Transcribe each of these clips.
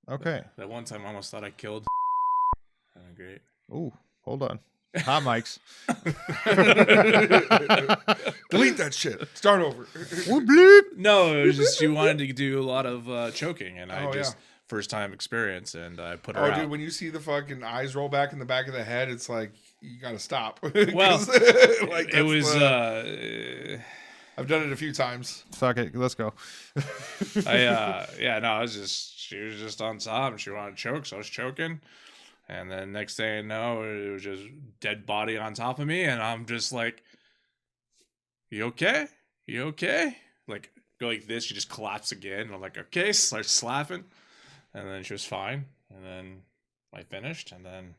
Okay. That one time I almost thought I killed. Great. Ooh, hold on. Hot mics. Delete that shit. Start over. No, it was just she wanted to do a lot of choking, and I just first time experience, and I put her out. Dude, when you see the fucking eyes roll back in the back of the head, it's like you gotta stop. Well, like it was. I've done it a few times. Fuck it, let's go. I was just she was just on top, and she wanted to choke, so I was choking. And then next thing I know, it was just dead body on top of me. And I'm just like, you okay? You okay? Like, go like this. She just collapsed again. And I'm like, okay. Starts slapping. And then she was fine. And then I finished. And then,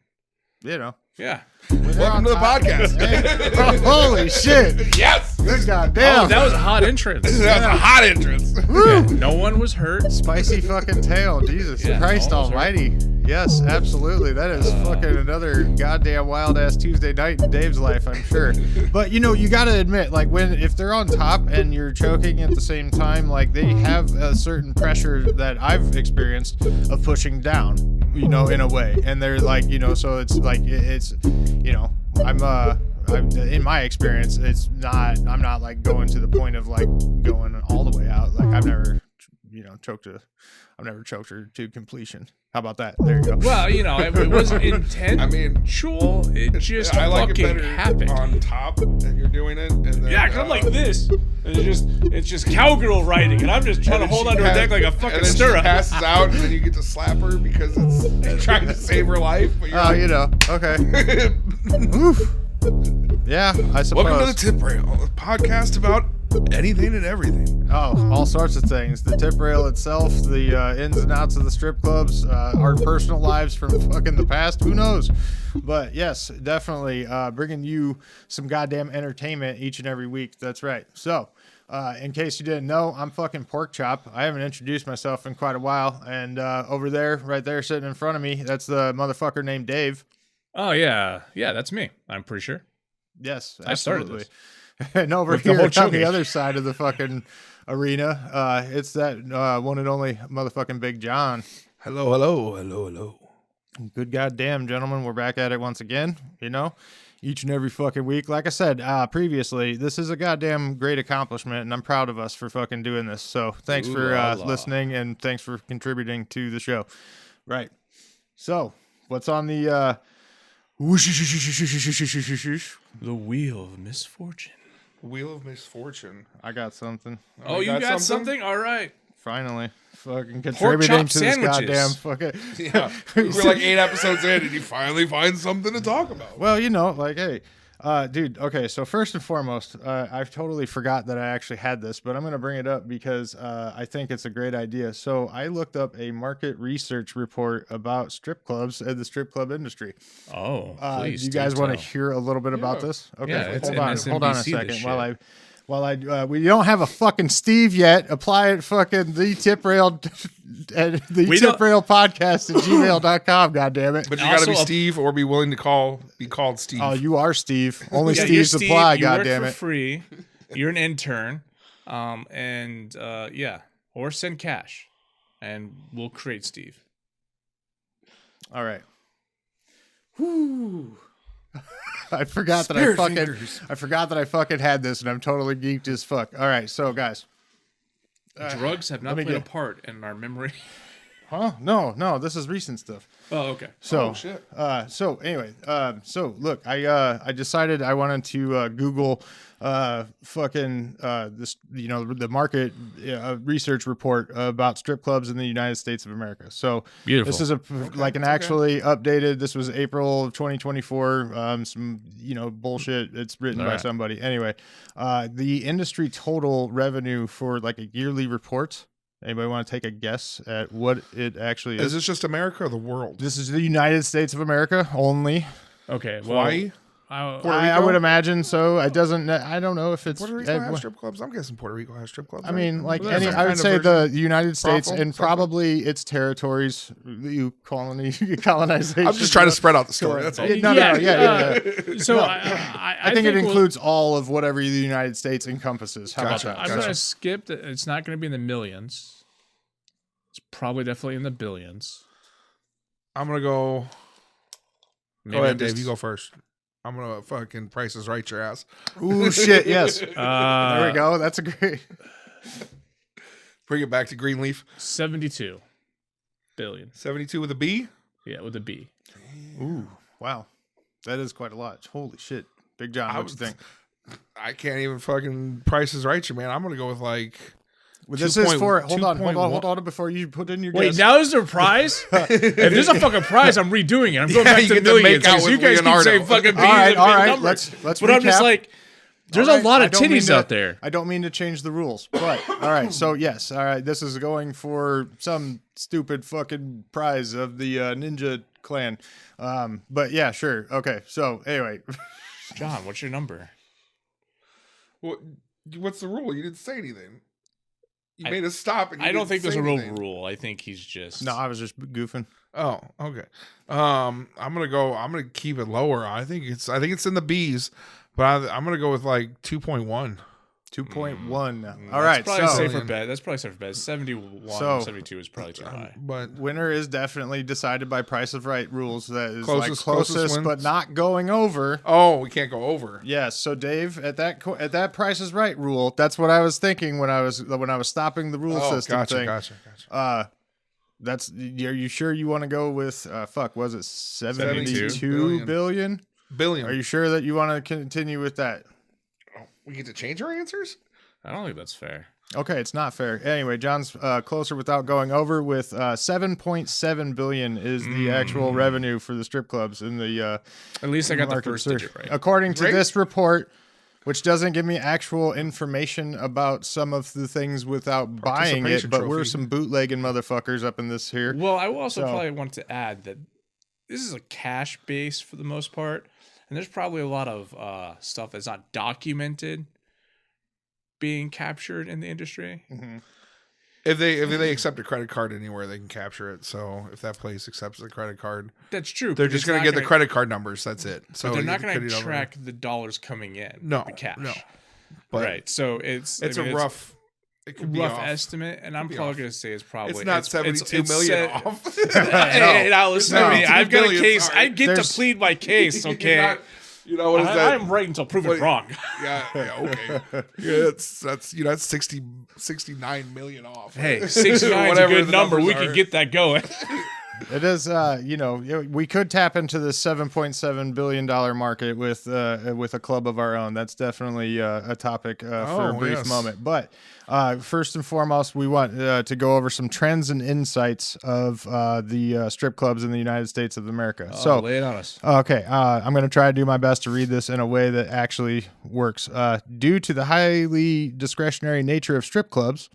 yeah. Welcome to the podcast. Holy shit. Yes. Good goddamn. Oh, that was a hot entrance. That was a hot entrance. Yeah, no one was hurt. Spicy fucking tail. Jesus Christ almighty. Yes, absolutely. That is fucking another goddamn wild ass Tuesday night in Dave's life, I'm sure. But you gotta admit, like if they're on top and you're choking at the same time, like they have a certain pressure that I've experienced of pushing down, in a way. And they're like, so it's like I'm in my experience, I'm not like going to the point of like going all the way out. Like I've never choked her to completion. How about that? There you go. Well, it wasn't intentional. I mean, it just I like fucking it better happened. on top, and you're doing it. And then, Yeah, 'cause I'm like this. And it's just cowgirl riding, and I'm just trying to hold onto her neck like a fucking and then stirrup. She passes out, and then you get to slap her because it's trying to save her life. But you're okay. Oof. Yeah, I suppose. Welcome to the Tip Rail, a podcast about anything and everything. Oh, all sorts of things. The tip rail itself, the ins and outs of the strip clubs, our personal lives from fucking the past. Who knows? But yes, definitely bringing you some goddamn entertainment each and every week. That's right. So, in case you didn't know, I'm fucking Pork Chop. I haven't introduced myself in quite a while. And over there, right there, sitting in front of me, that's the motherfucker named Dave. Oh, yeah. Yeah, that's me. I'm pretty sure. Yes, absolutely. I started this. And over here on the other side of the fucking arena, it's that one and only motherfucking Big John. Hello. Good goddamn, gentlemen. We're back at it once again, each and every fucking week. Like I said previously, this is a goddamn great accomplishment, and I'm proud of us for fucking doing this. So thanks for listening, and thanks for contributing to the show. Right. So what's on the... The Wheel of Misfortune. Wheel of Misfortune. I got something. Oh, you got something? All right. Finally. Fucking contributing to this goddamn fucking... Yeah. We're like 8 episodes in, and you finally find something to talk about. Well, hey... dude, okay, so first and foremost, I totally forgot that I actually had this, but I'm going to bring it up because I think it's a great idea. So I looked up a market research report about strip clubs and the strip club industry. Oh, please. Do you guys want to hear a little bit about this? Okay, yeah, hold on a second while we don't have a fucking Steve yet. Apply it fucking the tip rail and the tip rail podcast at gmail.com. God damn it. But you got to be Steve or be willing to be called Steve. Oh, you are Steve. Only Steve's apply. God damn it. You work for free. You're an intern. Or send cash and we'll create Steve. All right. Whoo. I forgot that I fucking had this, and I'm totally geeked as fuck. All right, so guys, drugs have not played a part in our memory. Huh? No, this is recent stuff. Oh, okay. So, so anyway, so look, I decided I wanted to Google this, the market research report about strip clubs in the United States of America. So beautiful. This is actually updated. This was April of 2024. Some bullshit. It's written by somebody. Anyway, the industry total revenue for like a yearly report. Anybody want to take a guess at what it actually is? Is this just America or the world? This is the United States of America only. Okay. Hawaii? I would imagine so. I don't know if it's Puerto Rico has strip clubs. I'm guessing Puerto Rico has strip clubs. I mean, I would say the United States and probably its territories, colonization. I'm just trying to spread out the story. That's all. Yeah. So I think it includes all of whatever the United States encompasses. How about that? I'm going to skip that. It's not going to be in the millions. It's probably definitely in the billions. I'm gonna go. Maybe Go ahead, I'm just- Dave. You go first. I'm gonna fucking Price is Right your ass. Ooh, shit, yes. There Uh, we go. That's a great. Bring it back to Greenleaf. 72 billion. 72 with a B. Yeah, with a B. Ooh, wow. That is quite a lot. Holy shit. Big John, what you think? I can't even fucking Price is Right you, man. I'm gonna go with like. Well, this is for. Hold on 2.1. before you put in your Wait, guess. now is there a prize? If there's a fucking prize, I'm redoing it. I'm going Yeah, back you to get to millions. make out because with you guys Leonardo. keep saying fucking All right, B's all and right. numbers. Let's But I'm just recap. like, there's All a right, lot I of don't mean titties to- out there. I don't mean to change the rules, but all right. So yes, all right. This is going for some stupid fucking prize of the Ninja Clan. But yeah, sure. Okay. So anyway, John, what's your number? What's the rule? You didn't say anything. You I- made us stop. And you I don't didn't think there's say a real anything. rule. I think he's just. no, I was just goofing. Oh, okay. I'm gonna keep it lower. I think it's in the B's, but I'm gonna go with like 2.1. 2.1. All right. That's probably a So safer bet. That's probably a safer bet. 71, So- 72 is probably too high. But winner is definitely decided by Price of Right rules. That is Closest closest wins. but not going over. we can't go over. Yes. So Dave, at that Price is Right rule, that's what I was thinking when I was stopping the rule system thing. Gotcha. Are you sure you want to go with was it 72 72 billion? Billion. Are you sure that you want to continue with that? We get to change our answers? I don't think that's fair. Okay, it's not fair. Anyway, John's closer without going over with 7.7 billion is the actual revenue for the strip clubs in the At least I got the market first search. digit right. According to Right? this report, which doesn't give me actual information about some of the things without buying it, Participation but we're trophy. some bootlegging motherfuckers up in this here. Well, I will also So- probably want to add that this is a cash base for the most part, and there's probably a lot of stuff that's not documented being captured in the industry. If they accept a credit card anywhere, they can capture it. So if that place accepts a credit card, That's true. they're but just it's going to not get the gonna- credit card numbers. That's it. So But they're you not can going put to it over. track the dollars coming in. No, the cash. no. But right. So it's it's I mean, a rough. It could be rough off. estimate, and I'm be probably off. going to say it's probably It's not 72 million off. Hey, now listen to me. 72 I've got a billion, case. sorry. I get There's- to plead my case. Okay. You're not- you know what is that? I'm right until proven What- wrong. Yeah, okay. Yeah, that's 69 million off. Hey, 69 is a Whatever good the number. We numbers could are. get that going. It is, we could tap into the $7.7 billion market with a club of our own. That's definitely a topic for a brief yes. moment. But first and foremost, we want to go over some trends and insights of the strip clubs in the United States of America. So lay it on us. okay, I'm going to try to do my best to read this in a way that actually works. Due to the highly discretionary nature of strip clubs,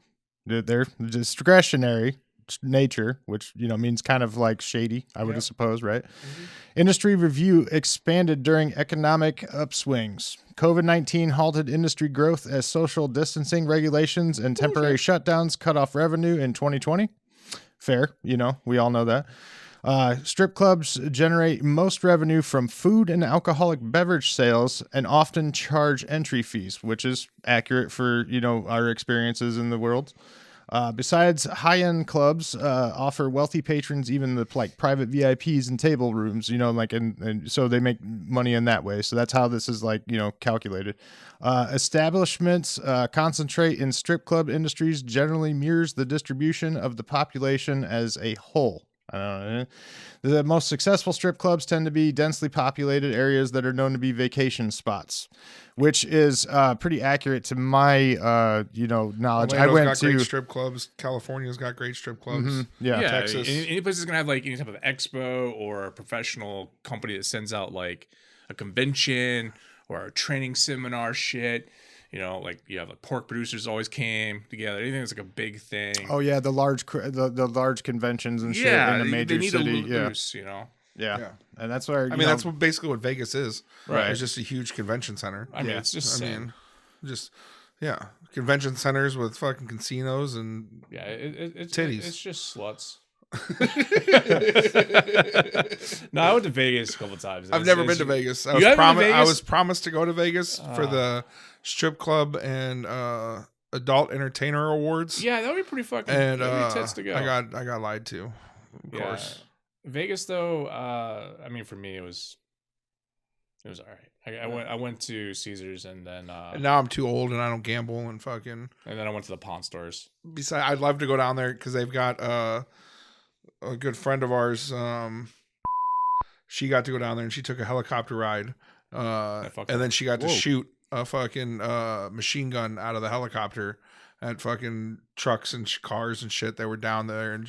they're discretionary nature, which means kind of like shady, I would suppose, right? Industry review expanded during economic upswings. COVID-19 halted industry growth as social distancing regulations and temporary shutdowns cut off revenue in 2020. Fair, we all know that. Strip clubs generate most revenue from food and alcoholic beverage sales and often charge entry fees, which is accurate for, our experiences in the world. Besides, high-end clubs offer wealthy patrons even the private VIPs and table rooms, and so they make money in that way. So that's how this is calculated. Establishments concentrate in strip club industries generally mirrors the distribution of the population as a whole. I don't know. The most successful strip clubs tend to be densely populated areas that are known to be vacation spots, which is pretty accurate to my knowledge. I Orlando's went got to great strip clubs. California's got great strip clubs. yeah. Texas. Any place is gonna have any type of expo or a professional company that sends out a convention or a training seminar shit. You have pork producers always came together. Anything that's a big thing. Oh yeah, the large the large conventions and shit in a major they need city. to Yeah. loose, Yeah, and that's where That's basically what Vegas is. Right. It's just a huge convention center. I mean, Yeah. it's just Convention centers with fucking casinos and it's titties. It's just sluts. No, I went to Vegas a couple times. I've never been to Vegas. I You haven't been to I Vegas? was promised to go to Vegas for the strip club and adult entertainer awards. Yeah, that would be pretty fucking. And that'd be tits to go. I got lied to, of course. Vegas though, I mean, for me, it was all right. I went to Caesars and then And now I'm too old and I don't gamble and fucking. And then I went to the pawn stores. Besides, I'd love to go down there because they've got a good friend of ours. She got to go down there and she took a helicopter ride. And then she got to shoot a fucking machine gun out of the helicopter at fucking trucks and cars and shit that were down there, and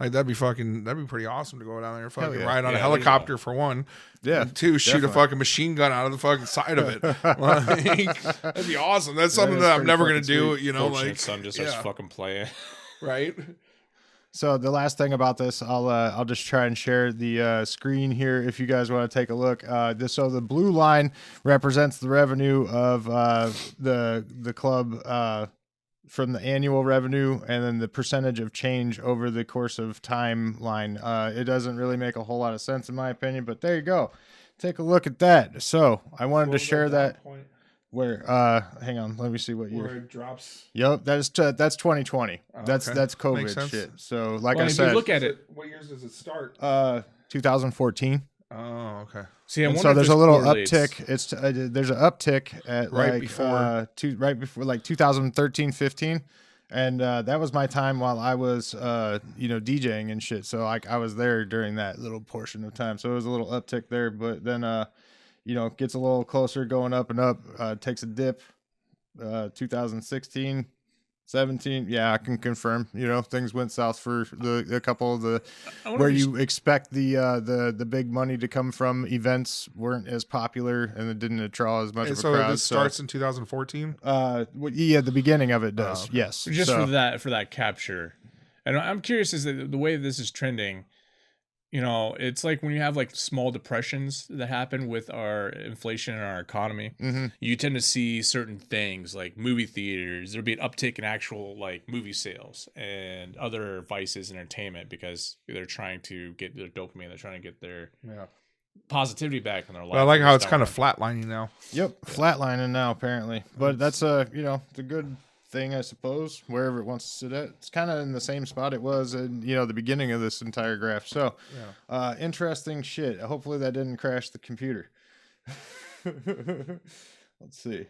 like that'd be pretty awesome to go down there and fucking ride on a helicopter for one. Yeah. And two, shoot a fucking machine gun out of the fucking side of it. Like, that'd be awesome. That's something that I'm never gonna do. You know, like son just starts fucking playing. Right. So the last thing about this, I'll just try and share the screen here if you guys want to take a look. So the blue line represents the revenue of the club from the annual revenue, and then the percentage of change over the course of time line. It doesn't really make a whole lot of sense in my opinion, but there you go. Take a look at that. So I wanted to share that. Where hang on, let me see what year. Where it drops. Yep, that's 2020. Oh, that's okay. that's Makes COVID sense. shit. So like I If said, you look at it. What years does it start? 2014. Oh, okay. See, And so there's a little uptick. It's there's an uptick at Right before like 2013, 15. And that was my time while I was DJing and shit. So like I was there during that little portion of time. So it was a little uptick there, but then gets a little closer, going up and up, takes a dip, 2016, 17. Yeah, I can confirm, things went south for a couple of the, where you expect the big money to come from. Events weren't as popular and it didn't draw as much And of a crowd. This starts in 2014? Yeah, the beginning of it does. okay. Yes. Just for that capture. And I'm curious is that the way this is trending, it's like when you have like small depressions that happen with our inflation and our economy, you tend to see certain things like movie theaters. There'll be an uptick in actual like movie sales and other vices and entertainment because they're trying to get their dopamine. They're trying to get their positivity back in their life. Well, I like how it's kind of flatlining now. Yep, flatlining now apparently. But that's it's a good thing, I suppose, wherever it wants to sit at. It's kind of in the same spot it was in the beginning of this entire graph. So interesting shit. Hopefully that didn't crash the computer. Let's see.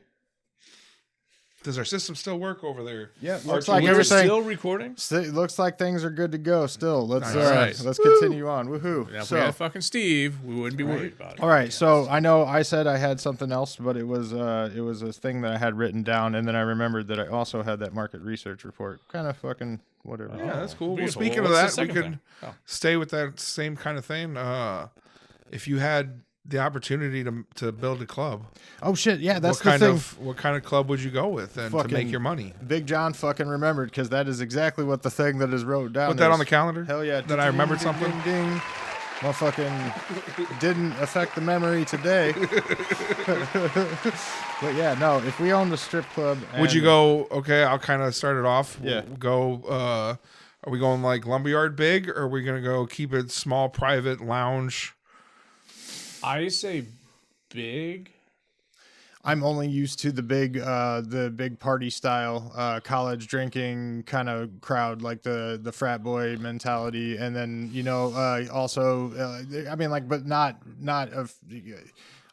Does our system still work over there? Yeah, looks Are like we everything still recording? It looks like things are good to go still. Let's right. let's continue on. Woohoo. If we had fucking Steve, we wouldn't be worried about it. All right, so I know I said I had something else, but it was a thing that I had written down, and then I remembered that I also had that market research report. Kind of fucking whatever. Yeah, that's cool. Well, Beautiful. speaking Well, of what's the that, we second could thing? stay with that same kind of thing. If you had the opportunity to build a club, Oh shit, yeah, that's what the kind thing. what kind of club would you go with and to Fucking make your money? Big John fucking remembered because that is exactly what the thing that is wrote down. Put that is. on the calendar. Hell yeah! That I remembered Ding, something. Ding, ding. Motherfucking didn't affect the memory today. But yeah, no. If we owned a strip club, Would you go? Okay, I'll kind of start it off. Yeah. Go. Are we going like lumberyard big, or are we gonna go keep it small, private lounge? I say big. I'm only used to the big party style, college drinking kind of crowd, like the frat boy mentality, and then also, I mean, like, but not of,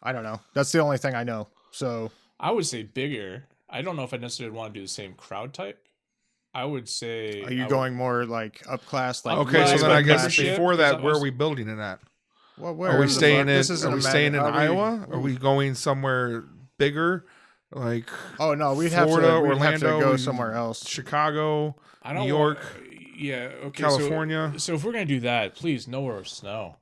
I don't know. That's the only thing I know. So I would say bigger. I don't know if I necessarily want to do the same crowd type. I would say. are you going more like up class? Like Okay, so Like then I guess membership? before Is that, that where what's- are we building it at? Well, where Are we the fuck? staying in? This isn't Are we a staying in matter- are we- Iowa? Are we going somewhere bigger, like Oh no, we'd Florida, have to Orlando, go somewhere else. Chicago, I don't New York, yeah. Okay. California? So if we're gonna do that, please nowhere snow.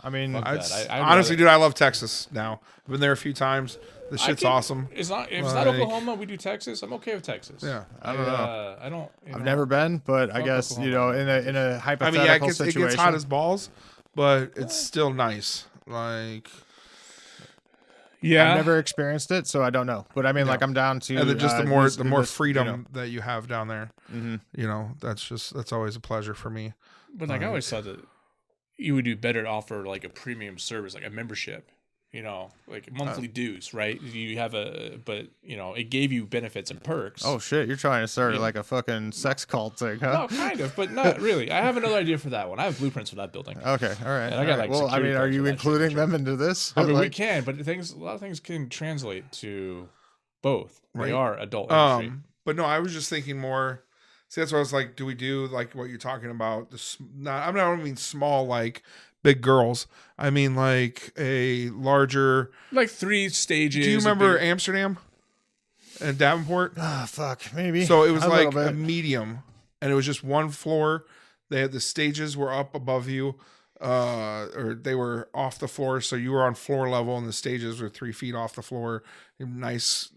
I mean, Fuck I'd, that. honestly, dude, I love Texas now. I've been there a few times. The I shit's think awesome. It's not. If it's not Like- Oklahoma, we do Texas. I'm okay with Texas. Yeah. I don't know. I don't. I've never been, but I Fuck guess Oklahoma. in a I hypothetical mean, yeah, it situation, gets hot as balls, but it's still nice. Like, Yeah. I've never experienced it, so I don't know. But I mean, like, I'm down to and then just the more freedom You know. that you have down there. That's always a pleasure for me. But like I always thought that you would do better to offer like a premium service, like a membership. like monthly dues, right? You have but it gave you benefits and perks. Oh shit, you're trying to start like a fucking sex cult thing, huh? No, kind of, but not really. I have another idea for that one. I have blueprints for that building. Okay, all right. And I got like. Well, I mean, are you including them into this? I mean, we can, but a lot of things can translate to both. Right. They are adult industry. But no, I was just thinking more. See, that's what I was like. Do we do like what you're talking about? I don't mean small like big girls. I mean like a larger, like 3 stages. Do you remember Amsterdam and Davenport? Ah, fuck, maybe. So it was like a medium, and it was just one floor. They had the stages were up above you, or they were off the floor, so you were on floor level, and the stages were 3 feet off the floor. Nice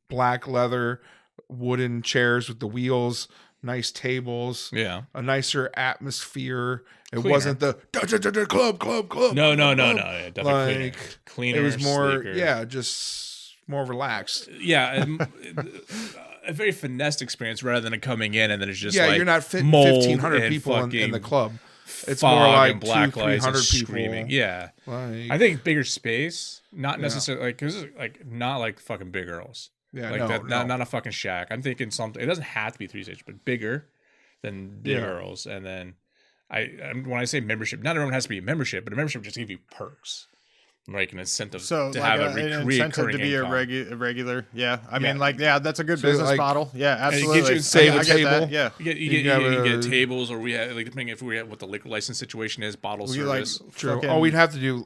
black leather wooden chairs with the wheels. Nice tables, a nicer atmosphere. It wasn't the club. No, yeah, definitely like, cleaner. It was more, sleeker. Just more relaxed. Yeah, a very finessed experience rather than coming in and then it's just you're not fitting 1,500 people in the club. It's more like black 200-300 people. Screaming. Yeah, I think bigger space, not necessarily because not like fucking big girls. Yeah, not a fucking shack. I'm thinking something. It doesn't have to be 3 stages, but bigger than big girls. And then when I say membership, not everyone has to be a membership, but a membership just give you perks, like an incentive to have an incentive to be a regular. Yeah, I mean, that's a good business model. Yeah, absolutely. It gets you save a table. Yeah, you get tables, or we have depending if we have what the liquor license situation is, bottle service. True. We'd have to do.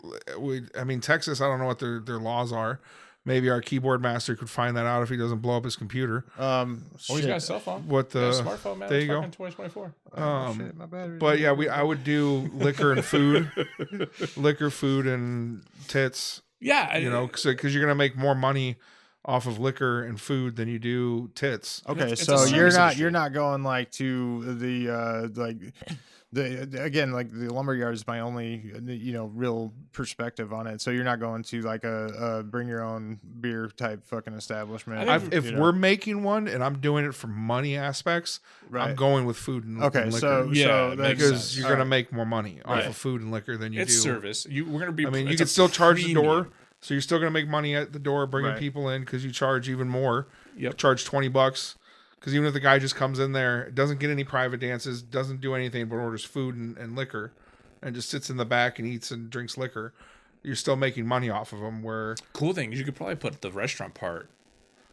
I mean, Texas. I don't know what their laws are. Maybe our keyboard master could find that out if he doesn't blow up his computer. He's got a cell phone. Smartphone, man. There you go. 2024. Shit, my battery. But yeah, I would do liquor and food, food, and tits. Yeah, because you're gonna make more money off of liquor and food than you do tits. Okay, so you're not going like to the again, like the lumberyard is my only real perspective on it. So you're not going to like a bring your own beer type fucking establishment. If we're making one and I'm doing it for money aspects, I'm going with food and liquor. So because you're gonna make more money off of food and liquor than you do. It's service. We're gonna be. I mean, you can still charge the door, so you're still gonna make money at the door, bringing people in because you charge even more. Yep. Charge $20. Because even if the guy just comes in there, doesn't get any private dances, doesn't do anything but orders food and liquor, and just sits in the back and eats and drinks liquor, you're still making money off of them. Where cool thing is you could probably put the restaurant part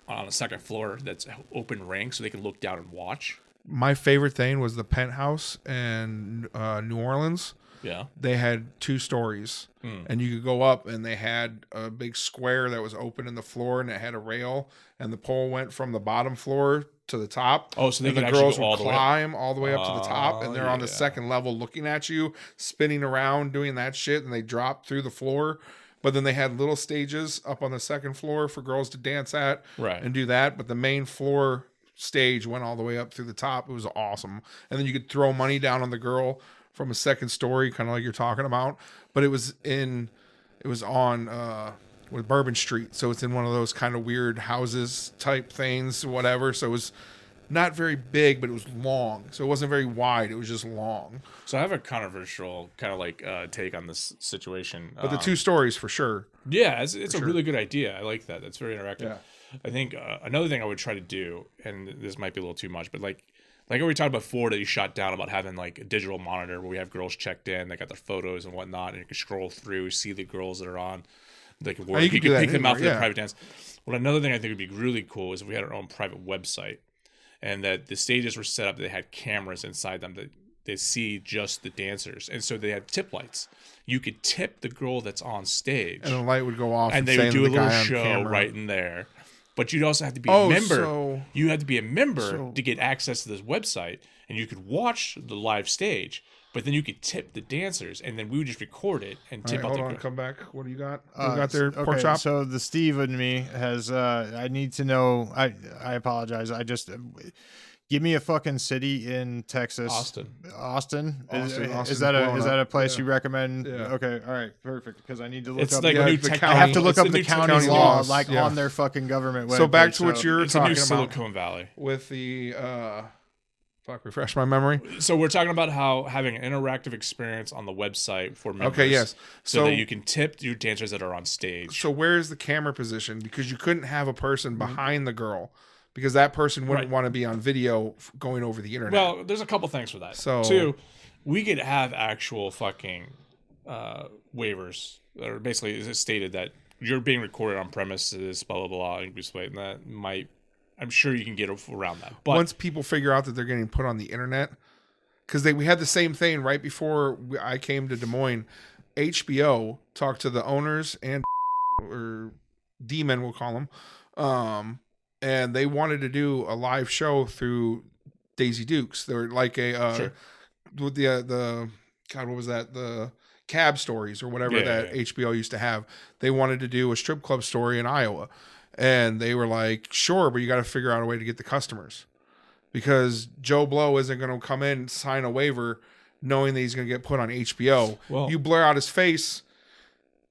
on the second floor that's open rank so they can look down and watch. My favorite thing was the Penthouse in New Orleans. Yeah. They had 2 stories, and you could go up, and they had a big square that was open in the floor, and it had a rail, and the pole went from the bottom floor to the top. Oh, so the girls would climb all the way up to the top, and they're on the yeah. second level looking at you, spinning around, doing that shit, and they drop through the floor. But then they had little stages up on the second floor for girls to dance at and do that. But the main floor stage went all the way up through the top. It was awesome. And then you could throw money down on the girl from a second story, kind of like you're talking about. But it was on with Bourbon Street. So it's in one of those kind of weird houses type things, whatever. So it was not very big, but it was long. So it wasn't very wide. It was just long. So I have a controversial kind of like take on this situation. But the 2 stories for sure. Yeah, it's a really good idea. I like that. That's very interactive. Yeah. I think another thing I would try to do, and this might be a little too much, but like we talked before that you shot down about having like a digital monitor where we have girls checked in, they got their photos and whatnot, and you can scroll through, see the girls that are on. They can work. You can pick them out for their private dance. Well, another thing I think would be really cool is if we had our own private website, and that the stages were set up. They had cameras inside them that they see just the dancers, and so they had tip lights. You could tip the girl that's on stage, and the light would go off, and they would do a little show right in there. But you'd also have to be a member. You had to be a member to get access to this website, and you could watch the live stage. But then you could tip the dancers, and then we would just record it and tip out the girl. Come back. What do you got? You got there, pork chop? So the Steve in me has. I need to know. I apologize. I just give me a fucking city in Texas. Austin. Is that a place you recommend? Yeah. Okay. All right. Perfect. Because I need to look it's up. Like the I have to look up the county law, like on their fucking government website. So back to what you're it's talking a new about. Silicon Valley with the Fuck, refresh my memory. So we're talking about how having an interactive experience on the website for members. Okay, yes. So that you can tip your dancers that are on stage. So where is the camera position? Because you couldn't have a person behind the girl, because that person wouldn't want to be on video going over the internet. Well, there's a couple things for that. So 2, we could have actual fucking waivers that are basically stated that you're being recorded on premises, blah blah blah, and that might. I'm sure you can get around that. But once people figure out that they're getting put on the internet, because we had the same thing right before I came to Des Moines. HBO talked to the owners and or D-men, we'll call them, and they wanted to do a live show through Daisy Dukes. They were like a with the God, what was that? The Cab Stories or whatever that HBO used to have. They wanted to do a strip club story in Iowa. And they were like, sure, but you got to figure out a way to get the customers, because Joe Blow isn't going to come in and sign a waiver knowing that he's going to get put on HBO. Well, you blur out his face.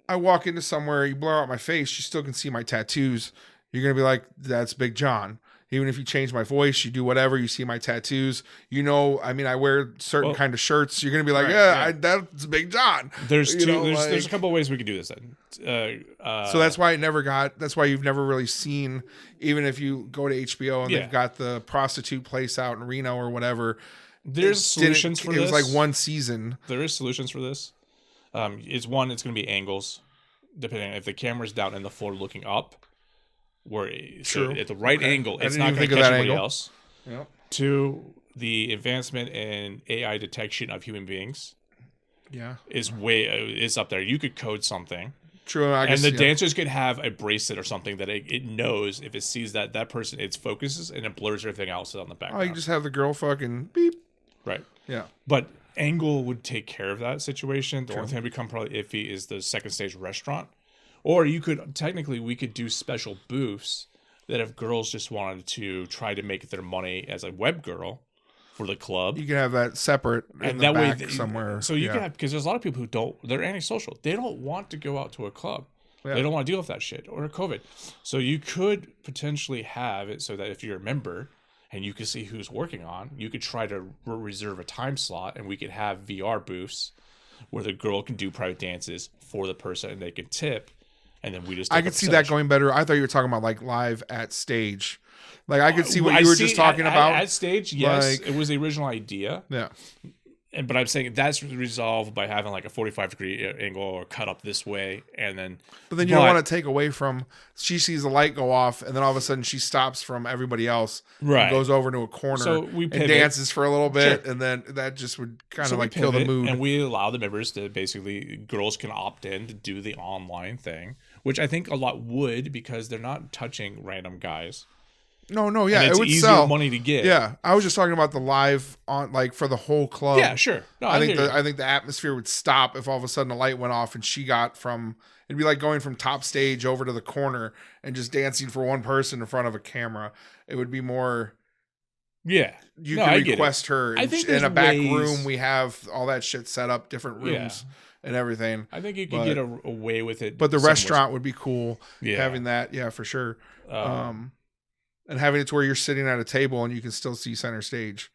I walk into somewhere, you blur out my face, you still can see my tattoos. You're going to be like, that's Big John. Even if you change my voice, you do whatever, you see my tattoos. You know, I mean, I wear certain kind of shirts. You're going to be like, that's Big John. There's there's a couple of ways we could do this then. So that's why that's why you've never really seen, even if you go to HBO and they've got the prostitute place out in Reno or whatever. There's solutions for this. It was like one season. There is solutions for this. It's going to be angles, depending if the camera's down in the floor looking up. Where so at the right angle, it's not going to catch anybody else. Yep. 2, the advancement in AI detection of human beings, is up there. You could code something. True, I guess, and the dancers could have a bracelet or something that it knows if it sees that person, it focuses and it blurs everything else on the background. Oh, you just have the girl fucking beep. Right. Yeah. But angle would take care of that situation. The only thing that become probably iffy is the second stage restaurant. Or we could do special booths that if girls just wanted to try to make their money as a web girl for the club. You can have that separate in the back somewhere. So you can have, because there's a lot of people who they're antisocial. They don't want to go out to a club. Yeah. They don't want to deal with that shit or COVID. So you could potentially have it so that if you're a member and you can see who's working on, you could try to reserve a time slot, and we could have VR booths where the girl can do private dances for the person and they can tip. And then we just I could see that going better. I thought you were talking about like live at stage. Like I could see what you were just talking about. At stage, yes. Like, it was the original idea. Yeah. But I'm saying that's resolved by having like a 45-degree angle or cut up this way, and then. But then you don't want to take away from. She sees the light go off, and then all of a sudden she stops from everybody else. Right. And goes over to a corner and dances for a little bit, and then that just would kind of like kill the mood. And we allow the members to basically, girls can opt in to do the online thing, which I think a lot would, because they're not touching random guys. No, yeah, it would easier sell money to get. Yeah, I was just talking about the live on, like, for the whole club. Yeah, sure. No, I think the atmosphere would stop if all of a sudden the light went off and she got from. It'd be like going from top stage over to the corner and just dancing for one person in front of a camera. It would be more. Yeah, you can request her in a back room. We have all that shit set up, different rooms. Yeah. And everything. I think you could get away with it. But the restaurant would be cool. Yeah. Having that, for sure. And having it to where you're sitting at a table and you can still see center stage,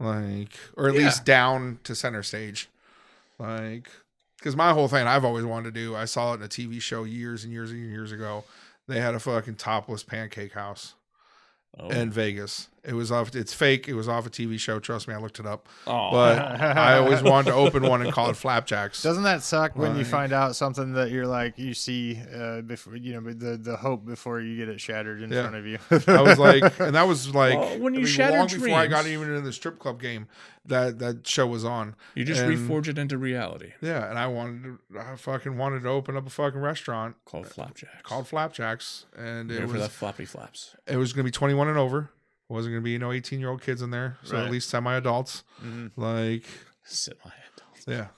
like, or at least down to center stage, like, because my whole thing I've always wanted to do. I saw it in a TV show years and years and years ago. They had a fucking topless pancake house in Vegas. It's fake. It was off a TV show. Trust me, I looked it up. Oh. But I always wanted to open one and call it Flapjacks. Doesn't that suck when you find out something that you're like, you see before, the hope before you get it shattered in front of you? I was like, and that was like, when you shattered long dreams, before I got even in the strip club game, that show was on. You just reforge it into reality. Yeah, and I fucking wanted to open up a fucking restaurant called Flapjacks. And it was for the floppy flaps. It was going to be 21 and over. Wasn't going to be 18-year-old kids in there, so at least semi-adults. Mm-hmm. Like semi-adults. Yeah.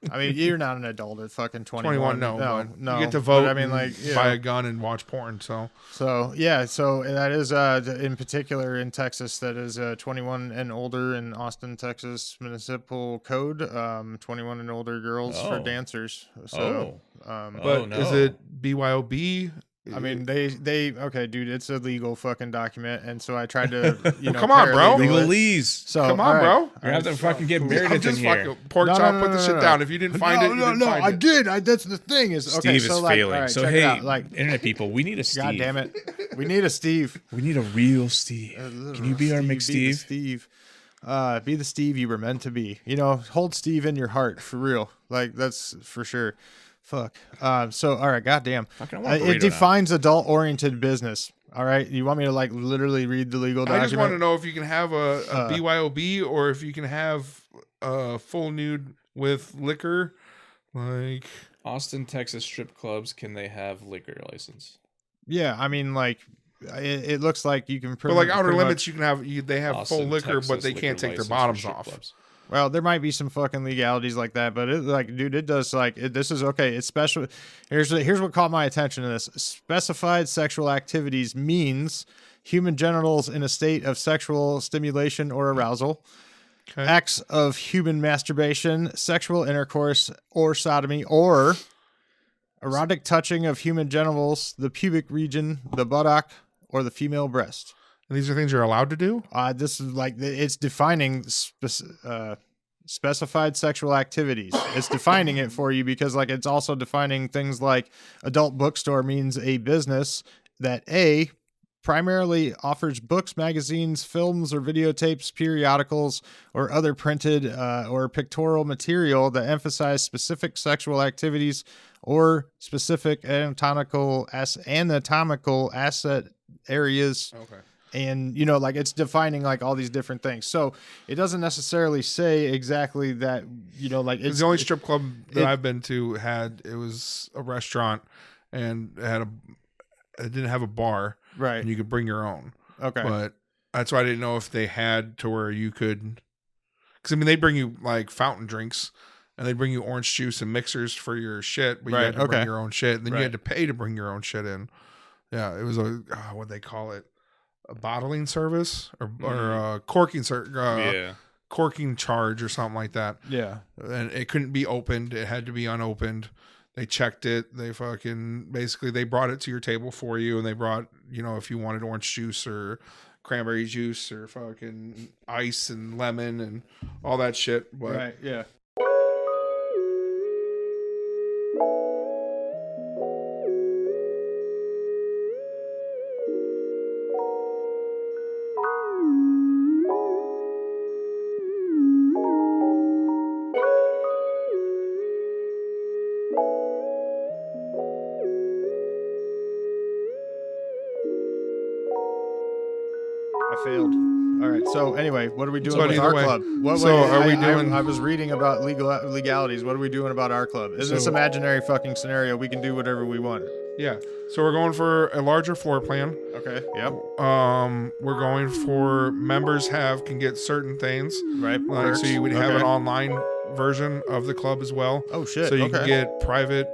I mean, you're not an adult at fucking 21. No. You get to vote. I mean, like, buy a gun and watch porn. So that is in particular in Texas. That is 21 and older in Austin, Texas municipal code. 21 and older girls for dancers. So, is it BYOB? I mean, they okay, dude. It's a legal fucking document, and so I tried to, come on, bro. Legalese. So come on, bro. You're gonna have to fucking get married I'm in just here. fucking pork chop. Put the shit down. If you didn't find it, you didn't find it. I did. That's the thing is. Okay, Steve so is like, failing. all right, So check hey, it out. Like, internet people, we need a Steve. God damn it, we need a Steve. We need a real Steve. Can you be our McSteve? Steve. Be the Steve you were meant to be. Hold Steve in your heart for real. Like that's for sure. Fuck. So all right, goddamn. It defines adult-oriented business. All right, you want me to like literally read the legal document? I just want to know if you can have a BYOB or if you can have full nude with liquor, like Austin, Texas strip clubs. Can they have liquor license? Yeah, I mean, like it looks like you can. But like Outer Limits, you can have. They have Austin, full liquor, Texas, but they can't take their bottoms off. Clubs. Well, there might be some fucking legalities like that, but dude, it does this is okay. It's special. Here's what caught my attention to this. Specified sexual activities means human genitals in a state of sexual stimulation or arousal, acts of human masturbation, sexual intercourse or sodomy, or erotic touching of human genitals, the pubic region, the buttock, or the female breast. These are things you're allowed to do? This is like, it's defining specified sexual activities. It's defining it for you because like it's also defining things like adult bookstore means a business that primarily offers books, magazines, films, or videotapes, periodicals, or other printed or pictorial material that emphasize specific sexual activities or specific anatomical asset areas. Okay. And, like it's defining like all these different things. So it doesn't necessarily say exactly that, like it's the only strip club that I've been to it was a restaurant and it didn't have a bar. Right. And you could bring your own. Okay. But that's why I didn't know if they had to where you could, because I mean, they bring you like fountain drinks and they bring you orange juice and mixers for your shit, but you had to bring your own shit. And then you had to pay to bring your own shit in. Yeah. It was what'd they call it? A bottling service or corking corking charge or something like that. Yeah. And it couldn't be opened. It had to be unopened. They checked it. They they brought it to your table for you. And they brought, if you wanted orange juice or cranberry juice or fucking ice and lemon and all that shit. But, right. Yeah. Failed. All right. So anyway, what are we doing with our club? I was reading about legalities. What are we doing about our club? Is this imaginary fucking scenario? We can do whatever we want. Yeah. So we're going for a larger floor plan. Okay. Yep. We're going for members can get certain things. Right. Like, so you would have an online version of the club as well. Oh shit. So you can get private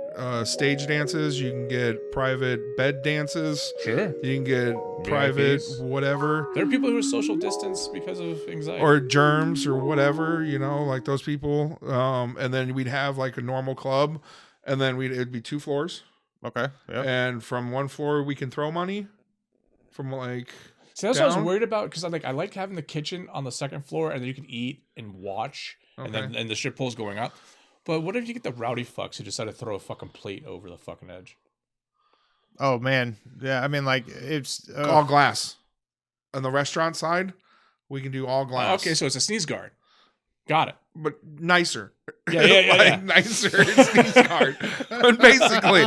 stage dances. You can get private bed dances. Sure. You can get private whatever. There are people who are social distance because of anxiety or germs or whatever. Like those people. And then we'd have like a normal club, and then it'd be 2 floors. Okay. Yep. And from one floor we can throw money. From like. See, that's what I was worried about because I like having the kitchen on the second floor, and then you can eat and watch. Okay. And the strip pole's going up. But what if you get the rowdy fucks who decide to throw a fucking plate over the fucking edge? Oh, man. Yeah, I mean, like, it's... all glass. On the restaurant side, we can do all glass. Okay, so it's a sneeze guard. Got it. But nicer. Yeah. Nicer sneeze guard. Basically.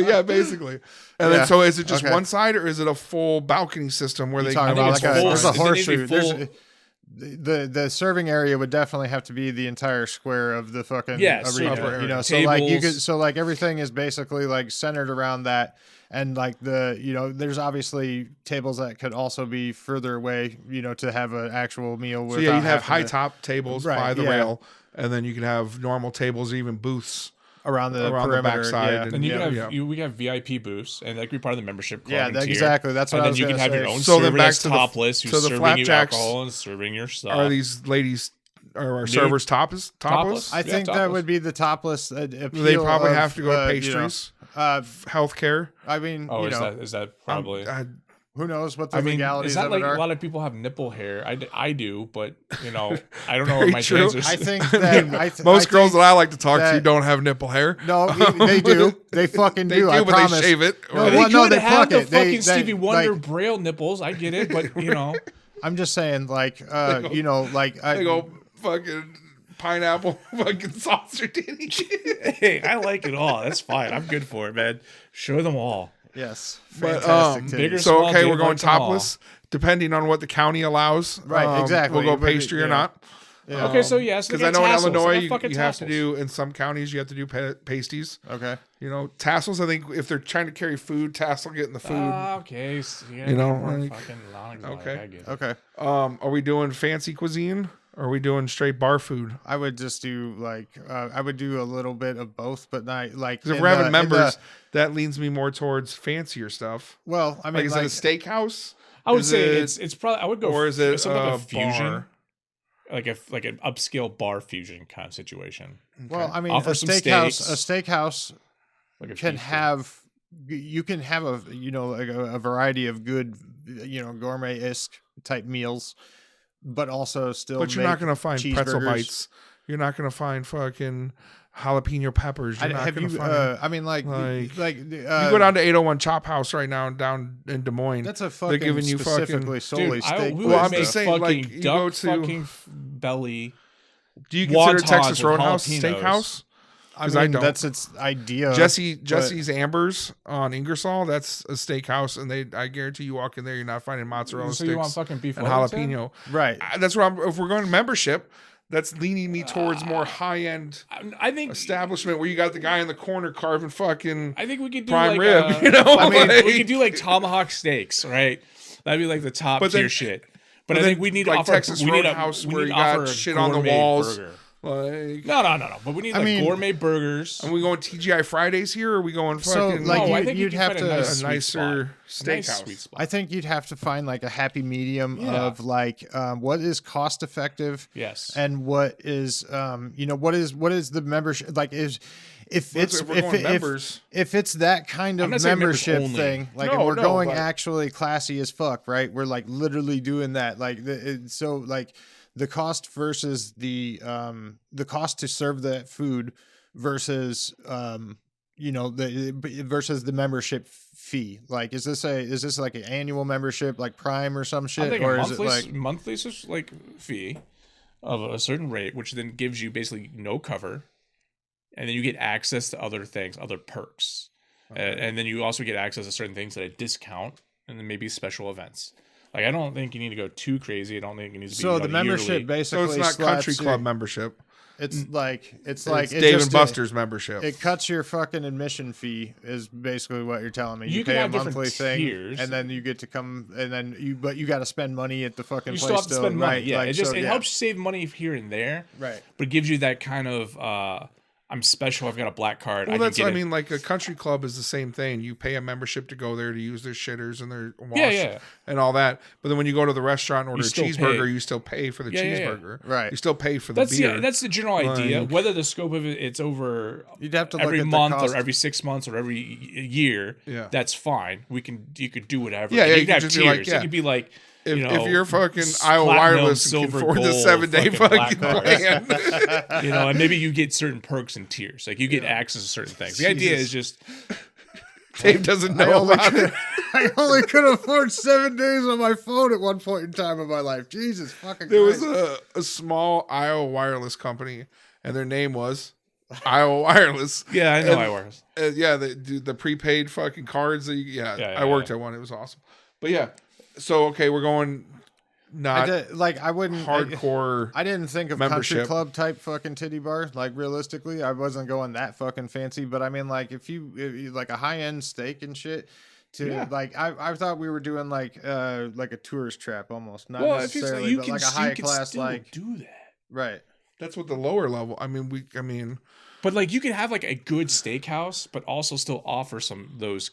Yeah, basically. And then, so is it just one side, or is it a full balcony system where they can... There's a horseshoe. The serving area would definitely have to be the entire square of the fucking arena. So like everything is basically like centered around that, and like there's obviously tables that could also be further away, to have an actual meal. So you'd have high top tables by the rail, and then you could have normal tables, even booths around the backside. Yeah. And you can have we have VIP booths, and that could be part of the membership club. Yeah, exactly. That's what I was going to say. And then you can have your own server then back that's to topless, who's the serving you Flapjacks alcohol and serving your stuff. Are these ladies or servers topless? I think that would be the topless appeal. They probably have to go to pastries. healthcare. I mean, Oh, you know, is that probably? who knows what the I mean, legalities is that of like it are? a lot of people have nipple hair? I do, but you know, I don't know what my true. chances. I think that Most girls think that I like to talk to that- don't have nipple hair. No, they do. They fucking They do. do, I but promise. they shave it. No, Or- They well, no, could they have fuck the it. They- fucking Stevie Wonder like- braille nipples. I get it, but you know, I'm just saying, like, go- you know, like, They go fucking pineapple fucking saucer titty. hey, I like it all. That's fine. I'm good for it, man. Show them all. yes, But, fantastic. bigger titties. So Small, okay, Dave we're going likes them all. topless, depending on what the county allows. Right, exactly. We'll go But, pastry or yeah. not. Yeah. Okay, so yes, Because I know in Illinois you have to tassels. do, in some counties you have to do pasties. Okay. You know, tassels. I think if they're trying to carry food, tassel get in the food. Okay, so You know, like- fucking non-exotic. Okay. I get it. Okay. Are we doing fancy cuisine? Or are we doing straight bar food? I would just do like I would do a little bit of both, but not like. Because if in we're having the- in members, the- that leans me more towards fancier stuff. well, I mean, Like, is it a steakhouse? I would Is say it- it's probably I would go or is it something like a a fusion, bar? like an upscale bar fusion kind of situation. well, I mean, Offer a some steakhouse. A steaks. steakhouse Like a can pizza. have. You can have like a variety of good, gourmet-esque type meals, but also still. But you're not going to find pretzel cheeseburgers. bites. You're not going to find fucking jalapeno peppers. You're not Have going you? to find. I mean, like you go down to 801 Chop House right now down in Des Moines. That's a fucking giving you fucking- specifically solely Dude, steak. we Well, would I'm make just saying, fucking like, you go duck to- fucking belly. Do you consider wontons Texas with Roadhouse jalapenos. steakhouse? I 'Cause mean, I don't. that's its idea. Jesse's Ambers on Ingersoll. That's a steakhouse, and I guarantee you walk in there, you're not finding mozzarella So you want sticks fucking beef and Wellington? jalapeno. right? That's what if we're going to membership, that's leaning me towards more high end I think establishment where you got the guy in the corner carving fucking I think we could do prime like rib. You know, I mean, Like- we could do like tomahawk steaks, right? That'd be like the top But then- tier shit. But I then, think we need to like offer Texas we need a- Roadhouse we where need you to offer got a shit on the gourmet walls. burger. Like, No. But we need I mean- gourmet burgers. are we going TGI Fridays here? Or are we going So, fucking like, No, you- I think you'd can have find to- a, nice a sweet nicer spot. A nice steakhouse? sweet spot. I think you'd have to find like a happy medium Yeah. of like what is cost effective Yes. and what is what is the membership like is if Well, it's if we're going members. if it's that kind I'm of not saying members membership only. thing like No, and we're no, going but- actually classy as fuck, right? We're like literally doing that like so like the cost versus the cost to serve that food versus versus the membership fee. Like is this like an annual membership like Prime or some I shit, think or a is it like monthly like fee of a certain rate, which then gives you basically no cover, and then you get access to other things, other perks, and then you also get access to certain things at a discount, and then maybe special events. Like I don't think you need to go too crazy. I don't think it needs to be so the membership yearly. So basically it's not country slaps club your- membership. It's like It's it Dave just- and Buster's membership. It cuts your fucking admission fee is basically what you're telling me. You You can pay a have different monthly thing, tiers. and then you get to come, and then you got to spend money at the fucking You place. still have to spend money. right? Yeah, Like, it just so, it yeah. helps save money here and there, Right. but it gives you that kind of I'm special. I've got a black card. Well, I mean, like a country club is the same thing. You pay a membership to go there to use their shitters and their wash yeah. and all that. But then when you go to the restaurant and order a still cheeseburger, pay. you still pay for the Yeah, yeah, yeah. cheeseburger. Right. You still pay for the beer. That's the general idea. Like- Whether the scope of it's over You'd have to look every at the month cost. or every 6 months or every year, Yeah. that's fine. You could do whatever. Yeah, And yeah, you you could have could tiers. just be like, yeah. It could be like if know, you're fucking s- Iowa platinum, Wireless and can silver, afford the gold, 7-day fucking fucking black plan. and maybe you get certain perks and tiers. Like you get access to certain things. The idea is just Dave doesn't know about it. I only could afford 7 days on my phone at one point in time of my life. Jesus fucking There was Christ. a small Iowa Wireless company, and their name was Iowa Wireless. yeah, I know And- I was. Yeah, the prepaid fucking cards. That Yeah, I worked yeah. at one. It was awesome. But yeah, so okay, we're going not I wouldn't hardcore. I didn't think of membership. country club type fucking titty bar. Like realistically, I wasn't going that fucking fancy. But I mean, like if you like a high end steak and shit. Like I thought we were doing like a tourist trap almost, not Well, if you necessarily, you but can like a you high can class still like do that. right. That's what the lower level. I mean, But like you can have like a good steakhouse, but also still offer some those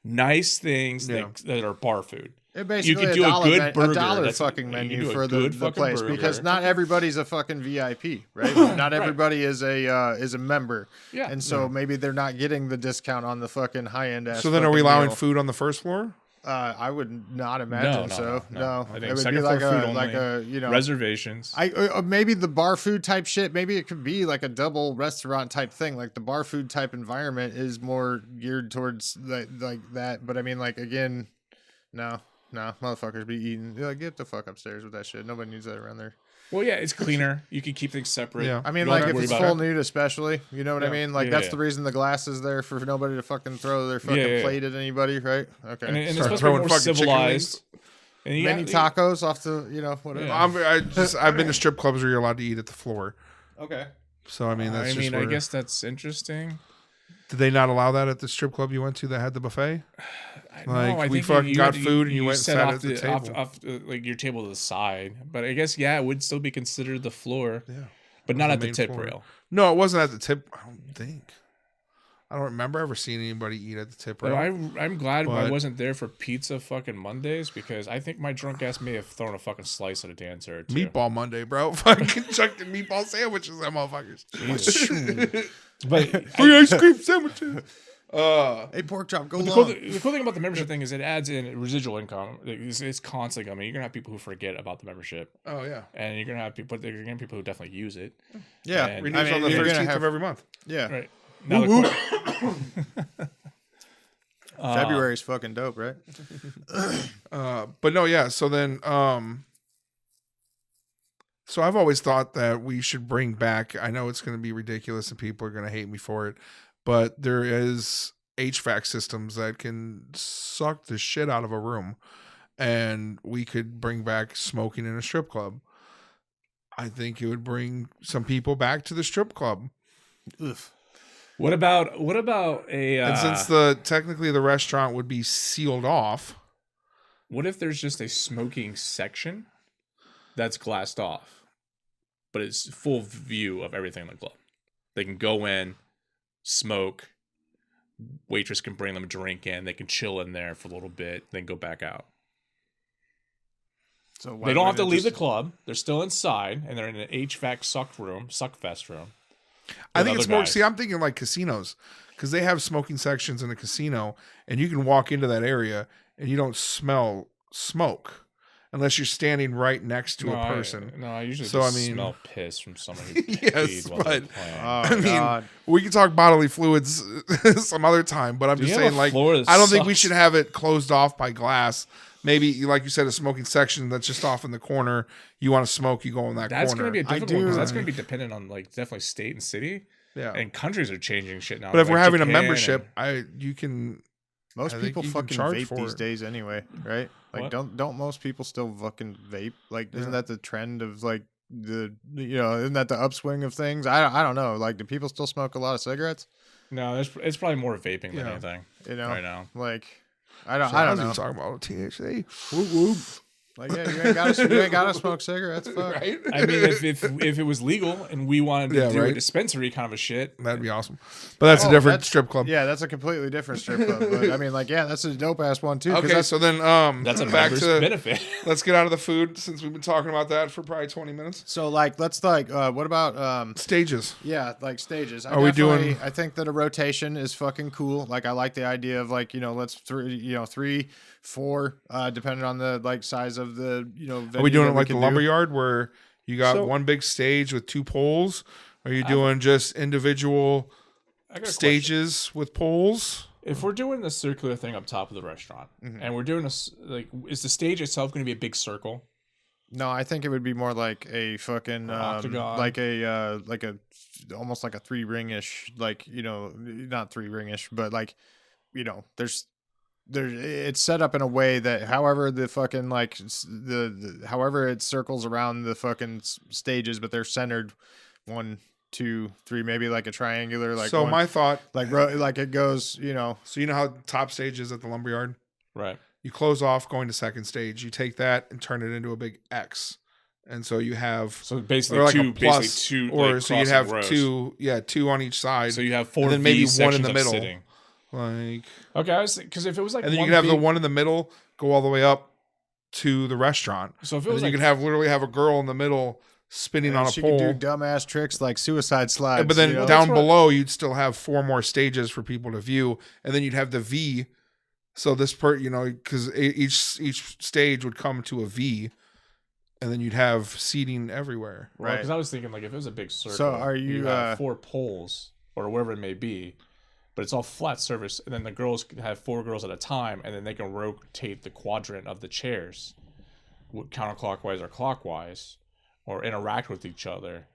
nice things Yeah. that are bar food. It basically you could do a good burger. a dollar That's- fucking you menu could do a for good the fucking place burger. because not everybody's a fucking VIP, right? Not everybody is a member, Yeah. and so maybe they're not getting the discount on the fucking high end. So then, are we allowing food on the first floor? I would not imagine so. No, I think it would second be like floor a food like only. a Reservations. maybe the bar food type shit. Maybe it could be like a double restaurant type thing. Like the bar food type environment is more geared towards like that. But I mean, like again, no, motherfuckers be eating. Like, get the fuck upstairs with that shit. Nobody needs that around there. Well, yeah, it's cleaner. You can keep things separate. Yeah. I mean, You don't like have to if worry it's about full it. nude, especially, you know what I mean. Like Yeah, that's yeah. the reason the glass is there for nobody to fucking throw their fucking yeah. plate at anybody, right? Okay. And it's Start supposed to be throwing more fucking chicken civilized. And you Many got- tacos off the, whatever. Yeah. I've been to strip clubs where you're allowed to eat at the floor. Okay. So I mean, that's just I where- guess that's interesting. Did they not allow that at the strip club you went to that had the buffet? Like, we think fucking you got had- food and you went and set sat off at the table. off like your table to the side. But I guess it would still be considered the floor. Yeah. But not The at the main tip floor. rail. No, it wasn't at the tip. I don't think. I don't remember ever seeing anybody eat at the tip But rail. I'm glad I But- wasn't there for pizza fucking Mondays because I think my drunk ass may have thrown a fucking slice at a dancer or two. Meatball Monday, bro. Fucking chucked in meatball sandwiches, that motherfuckers. But Free ice cream sandwiches. Hey, pork chop, go the long. cool thing about the membership thing is it adds in residual income. It's constantly coming. You're gonna have people who forget about the membership, Oh yeah. and you're gonna have people. But you're gonna have people who definitely use it. Yeah, And- Renews on the you're gonna 13th have- of every month. Yeah, Right now, February's fucking dope, right? But no, yeah. So then, so I've always thought that we should bring back. I know it's going to be ridiculous and people are going to hate me for it, but there is HVAC systems that can suck the shit out of a room, and we could bring back smoking in a strip club. I think it would bring some people back to the strip club. Oof. what about a? And since technically the restaurant would be sealed off. What if there's just a smoking section that's glassed off, but it's full view of everything in the club? They can go in, smoke. Waitress can bring them a drink in. They can chill in there for a little bit, then go back out. So why They don't have wouldn't to it leave the just- club. They're still inside, and they're in an HVAC suck fest room. I with think it's other more. guys. See, I'm thinking like casinos because they have smoking sections in a casino, and you can walk into that area and you don't smell smoke unless you're standing right next to a person. I usually So, just I mean- smell piss from someone who Yes, peed while they're but- playing. Oh, I mean, God. we can talk bodily fluids some other time, but I'm Do just you have saying, a like, floor that I don't think we sucks? should have it closed off by glass. Maybe, like you said, a smoking section that's just off in the corner. You want to smoke, you go in that That's corner. going to be a I different one because do- that's going to be dependent on like definitely state and city. yeah. And countries are changing shit now. But if like we're having a Japan membership, and- you can. Most I think people you can fucking charge vape for these it. days anyway, right? Like, What? don't most people still fucking vape? Like, isn't Yeah. that the trend of like isn't that the upswing of things? I don't know. Like, do people still smoke a lot of cigarettes? No, it's probably more vaping than Yeah. anything You know, right now. like I don't was know. even talking about THC. Whoop, whoop. Like, yeah, you ain't gotta smoke cigarettes. Fuck. Right? I mean, if it was legal and we wanted to Yeah, do a right. dispensary kind of a shit, That'd be awesome. But that's a Oh, different that's- strip club. Yeah, that's a completely different strip club. But I mean, like, yeah, that's a dope ass one too. 'cause Okay, that's, so then that's a back member's to benefit. let's get out of the food since we've been talking about that for probably 20 minutes. so like let's like what about Stages. yeah, like stages. Are we doing- I think that a rotation is fucking cool. Like I like the idea of like, let's three, four, depending on the like size of the, Are venue we doing that it like the can do. lumberyard where you got So- one big stage with two poles? Are you doing just individual I got a question. stages with poles? If we're doing the circular thing up top of the restaurant, and we're doing is the stage itself going to be a big circle? No, I think it would be more like a fucking octagon. like a almost like a 3-ring-ish, like, not 3-ring-ish, but like, there's it's set up in a way that however the fucking like the however it circles around the fucking stages, but they're centered 1, 2, 3, maybe like a triangular, like So one, my thought, like it goes, so you know how top stage is at the lumberyard? Right. You close off going to second stage. You take that and turn it into a big X. And so you have So basically or like two, a plus, basically two, or like, so you'd crossing have rows. two on each side. So you have four, and then maybe V one in the sections of middle. sitting. Like, Okay, I was because if it was like and then you one can have the big- one in the middle go all the way up to the restaurant. So if it was you like, can literally have a girl in the middle spinning on a she pole. could do dumbass tricks like suicide slides. But then down below, you'd still have 4 more stages for people to view, and then you'd have the V. So this because each stage would come to a V, and then you'd have seating everywhere. Right. Because I was thinking, like, if it was a big circle, so are you have 4 poles or wherever it may be, but it's all flat surface, and then the girls can have 4 girls at a time, and then they can rotate the quadrant of the chairs, counterclockwise or clockwise, or interact with each other.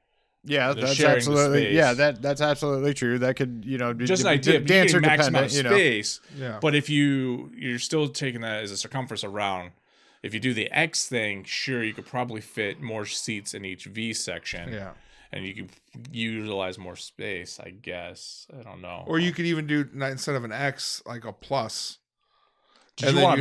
Yeah, that's absolutely that's absolutely true. That could just an idea. Dancer max amount of dependent, space. Yeah. But if you're still taking that as a circumference around, if you do the X thing, sure, you could probably fit more seats in each V section. Yeah. And you could utilize more space, I guess. I don't know. Or you could even do, instead of an X, like a plus. And then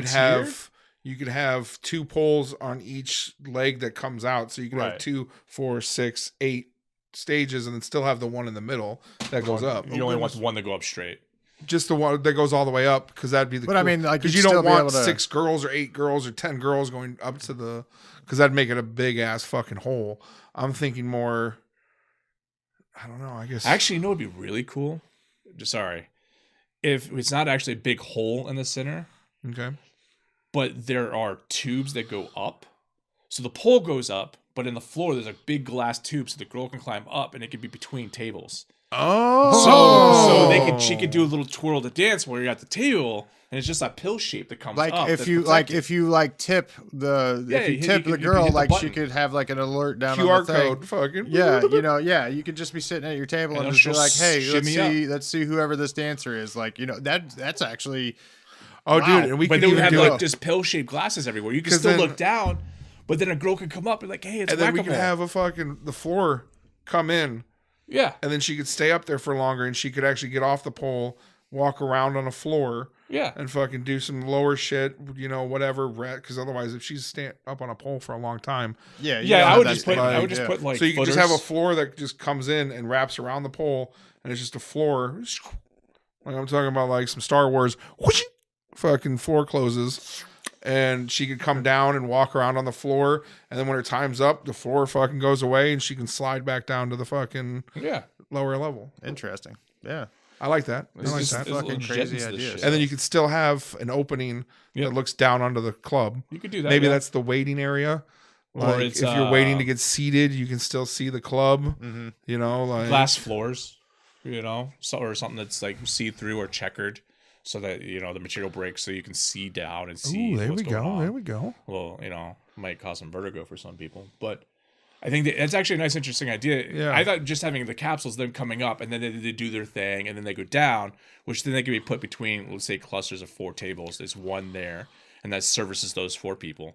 you could have 2 poles on each leg that comes out. So you could have 2, 4, 6, 8 stages, and then still have the one in the middle that goes up. You only want one to go up straight. Just the one that goes all the way up, because that'd be the. But I mean, like, because you don't want 6 girls or 8 girls or 10 girls going up to the, because that'd make it a big ass fucking hole. I'm thinking more. I don't know. I guess actually, you know, it'd be really cool. Sorry, if it's not actually a big hole in the center. Okay. But there are tubes that go up, so the pole goes up, but in the floor there's a big glass tube, so the girl can climb up, and it could be between tables. Oh, so she could do a little twirl to dance while you're at the table, and it's just that pill shape that comes up. If you tip the girl, like she could have like an alert down QR on the thing. code, fucking you could just be sitting at your table and just be like, hey, let's see whoever this dancer is. Like, that's actually. Oh, wow. Dude, and but then we have like just pill-shaped glasses everywhere. You can still look down, but then a girl could come up and like, hey, it's whack-a-mole. And then we could have the floor come in. Yeah. And then she could stay up there for longer, and she could actually get off the pole, walk around on the floor. Yeah. And fucking do some lower shit, whatever. Because otherwise, if she's up on a pole for a long time. I would just put like. So you can footers. just have a floor that just comes in and wraps around the pole, and it's just a floor. Like I'm talking about, like some Star Wars. Whoosh, fucking floor closes, and she could come down and walk around on the floor, and then when her time's up, the floor fucking goes away, and she can slide back down to the fucking lower level. Interesting. Yeah. I like that. It's fucking crazy ideas. And then you could still have an opening that looks down onto the club. You could do that. Maybe that's the waiting area. Like if you're waiting to get seated, you can still see the club. Mm-hmm. Like glass floors, or something that's like see-through or checkered, so that the material breaks, so you can see down and see. There we go. There we go. Well, might cause some vertigo for some people, but I think that's actually a nice, interesting idea. Yeah. I thought just having the capsules, them coming up, and then they do their thing, and then they go down, which then they can be put between, let's say, clusters of 4 tables. There's one there, and that services those 4 people.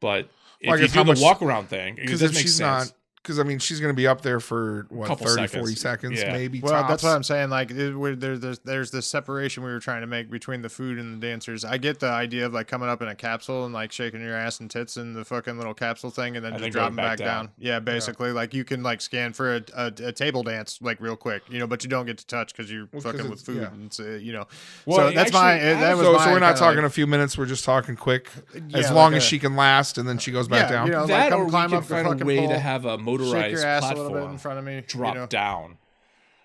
But if you do the walk-around thing, it doesn't make sense. Because, she's going to be up there for, 30, 40 seconds, maybe. Well, tops. that's what I'm saying. Like, there's this separation we were trying to make between the food and the dancers. I get the idea of, like, coming up in a capsule and, like, shaking your ass and tits in the fucking little capsule thing and then just dropping back down. Yeah, basically. Yeah. Like, you can, like, scan for a table dance, like, real quick, but you don't get to touch because you're fucking with food. Yeah. And, Well, so that's So we're not talking a few minutes. We're just talking quick. As long as she can last, and then she goes back down. That, or we can find a way to have a motorized platform a little bit in front of me, drop down,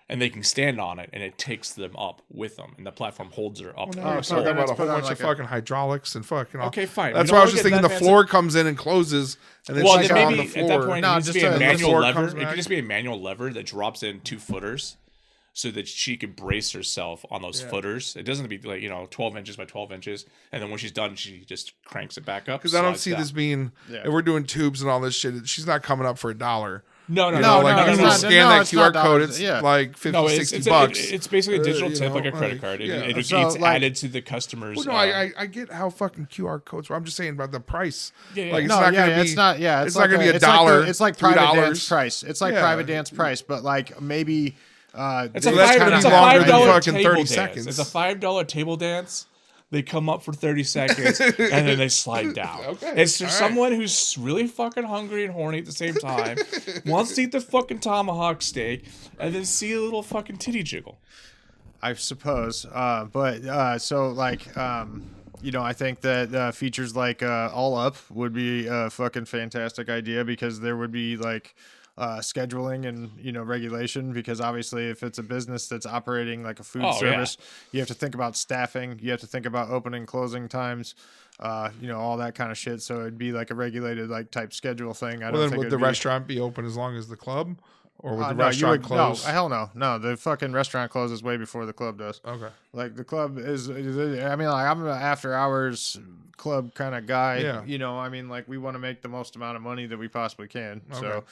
and they can stand on it, and it takes them up with them, and the platform holds her up. Well, so talking about a whole bunch of fucking hydraulics and fucking. Okay, fine. That's why I was just thinking the floor comes in and closes, and then she's on the floor. At that point, it needs to be a manual lever. It could just be a manual lever that drops in 2 footers, so that she could brace herself on those footers. It doesn't have to be like 12 inches by 12 inches, and then when she's done, she just cranks it back up. Because I don't see this being. If we're doing tubes and all this shit, she's not coming up for $1. No. Scan that QR code. It's like $50-$60. It's basically a digital tip, like a credit card. It's added to the customers. Well, no, I get how fucking QR codes. I'm just saying about the price. It's not going to be $1. It's like private dance price. It's like private dance price, but like maybe. It's a $5 table dance. It's a $5 table dance. They come up for 30 seconds and then they slide down. It's just someone who's really fucking hungry and horny at the same time, wants to eat the fucking tomahawk steak, and then see a little fucking titty jiggle. I suppose. So like, I think that features like All Up would be a fucking fantastic idea because there would be like scheduling and regulation, because obviously if it's a business that's operating like a food service, you have to think about staffing, you have to think about opening closing times, all that kind of shit. So it'd be like a regulated like type schedule thing. I don't think would the restaurant be open as long as the club, or would the restaurant close? No, hell no. The fucking restaurant closes way before the club does. Okay. Like the club is I mean, like I'm an after hours club kind of guy. Yeah. I mean, like we want to make the most amount of money that we possibly can. Okay. So.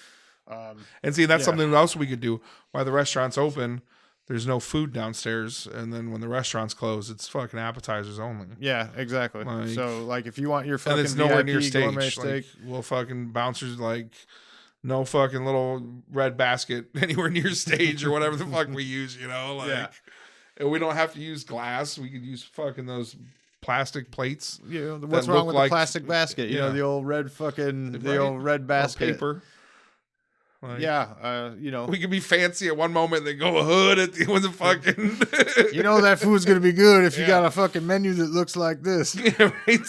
And see, that's something else we could do. While the restaurant's open, there's no food downstairs, and then when the restaurant's closed, it's fucking appetizers only. Yeah, exactly. Like, so, like, if you want your fucking and it's nowhere VIP near stage. gourmet steak, Well, fucking bouncers like no fucking little red basket anywhere near stage or whatever the fuck we use. And we don't have to use glass. We could use fucking those plastic plates. What's wrong with the plastic basket? The old red fucking old red basket. Or paper. We could be fancy at one moment and then go a hood at the when the fucking that food's gonna be good if you got a fucking menu that looks like this. Yeah, right.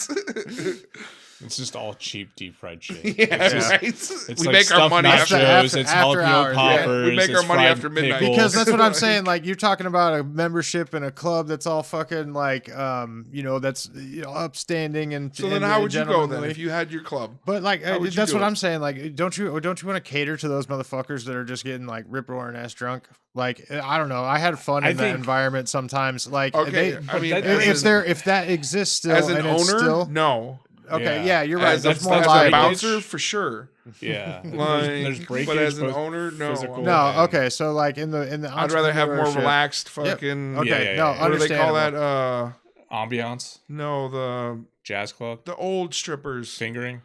It's just all cheap deep fried shit. Right. It's we like make our money nachos, after it's jalapeno poppers. We make our money after midnight. Because that's what I'm saying. Like you're talking about a membership in a club that's all fucking like that's upstanding and so then how would you go then if you had your club? But like that's what I'm saying. Like don't you want to cater to those motherfuckers that are just getting like rip roaring ass drunk? Like I don't know. I had fun in that environment sometimes. Like if that exists still as an and owner, still, no. Okay, yeah, you're right. That's more as live. a bouncer for sure. Yeah, there's breakage, but as an owner, no. No, okay. So like in the I'd rather have more relaxed fucking. Yep. Okay, what do they call that? Ambiance. No, the jazz club. The old strippers fingering.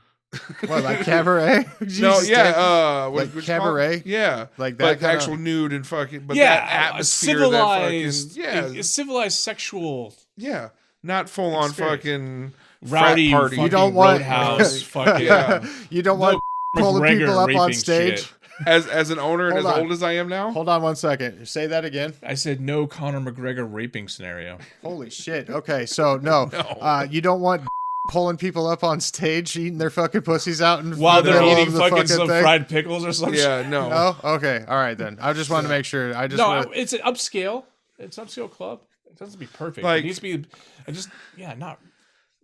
What, like cabaret? No, yeah, like cabaret. Yeah, like that. But actual nude and fucking. But that atmosphere, civilized. That fucking, civilized sexual. Yeah, not full on fucking. Rowdy party. You don't want Roadhouse. Fucking. You don't want pulling people up on stage. Shit. As an owner and as old as I am now. Hold on 1 second. Say that again. I said no Conor McGregor raping scenario. Holy shit. Okay, so no. You don't want pulling people up on stage, eating their fucking pussies out and while they're eating fucking some fried pickles or something. Yeah, no. No? Okay. All right then. I just wanted to make sure. It's an upscale. It's an upscale club. It doesn't be perfect. Like, it needs to be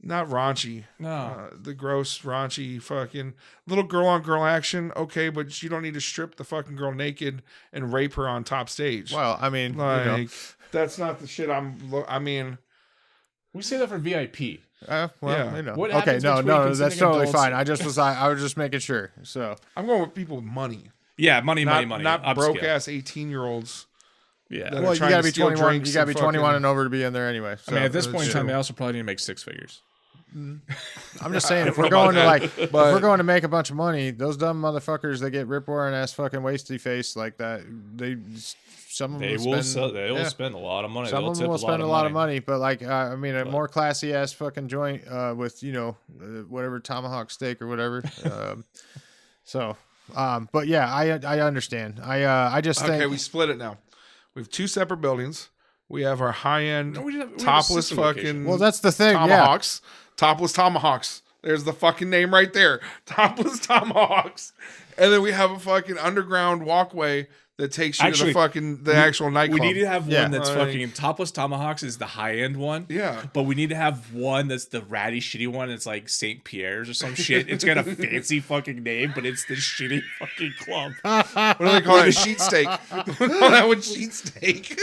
not raunchy. No. The gross, raunchy fucking little girl on girl action. Okay, but you don't need to strip the fucking girl naked and rape her on top stage. Well, I mean, like, that's not the shit I mean. We say that for VIP. What okay, no, that's totally fine. I was just making sure. So I'm going with people with money. Yeah, money. Not broke ass 18-year-olds. Yeah. Well, you gotta be 21. You gotta be 21 and over to be in there anyway. So. I mean, at this point in time, they also probably need to make six figures. I'm just saying, if we're going to make a bunch of money, those dumb motherfuckers that get rip roaring ass fucking wasty face like that, they will spend a lot of money. Some of them will spend a lot of money, but like I mean, a more classy ass fucking joint with whatever tomahawk steak or whatever. But yeah, I understand. I just think we split it now. We have two separate buildings. We have our high-end topless fucking. Well, that's the thing. Tomahawks. Yeah. Topless Tomahawks. There's the fucking name right there. Topless Tomahawks. And then we have a fucking underground walkway that takes you to the actual nightclub. We need to have one that's fucking Topless Tomahawks is the high end one. Yeah. But we need to have one that's the ratty shitty one. It's like St. Pierre's or some shit. It's got a fancy fucking name, but it's the shitty fucking club. What do they call it? Sheet steak. That one sheet steak.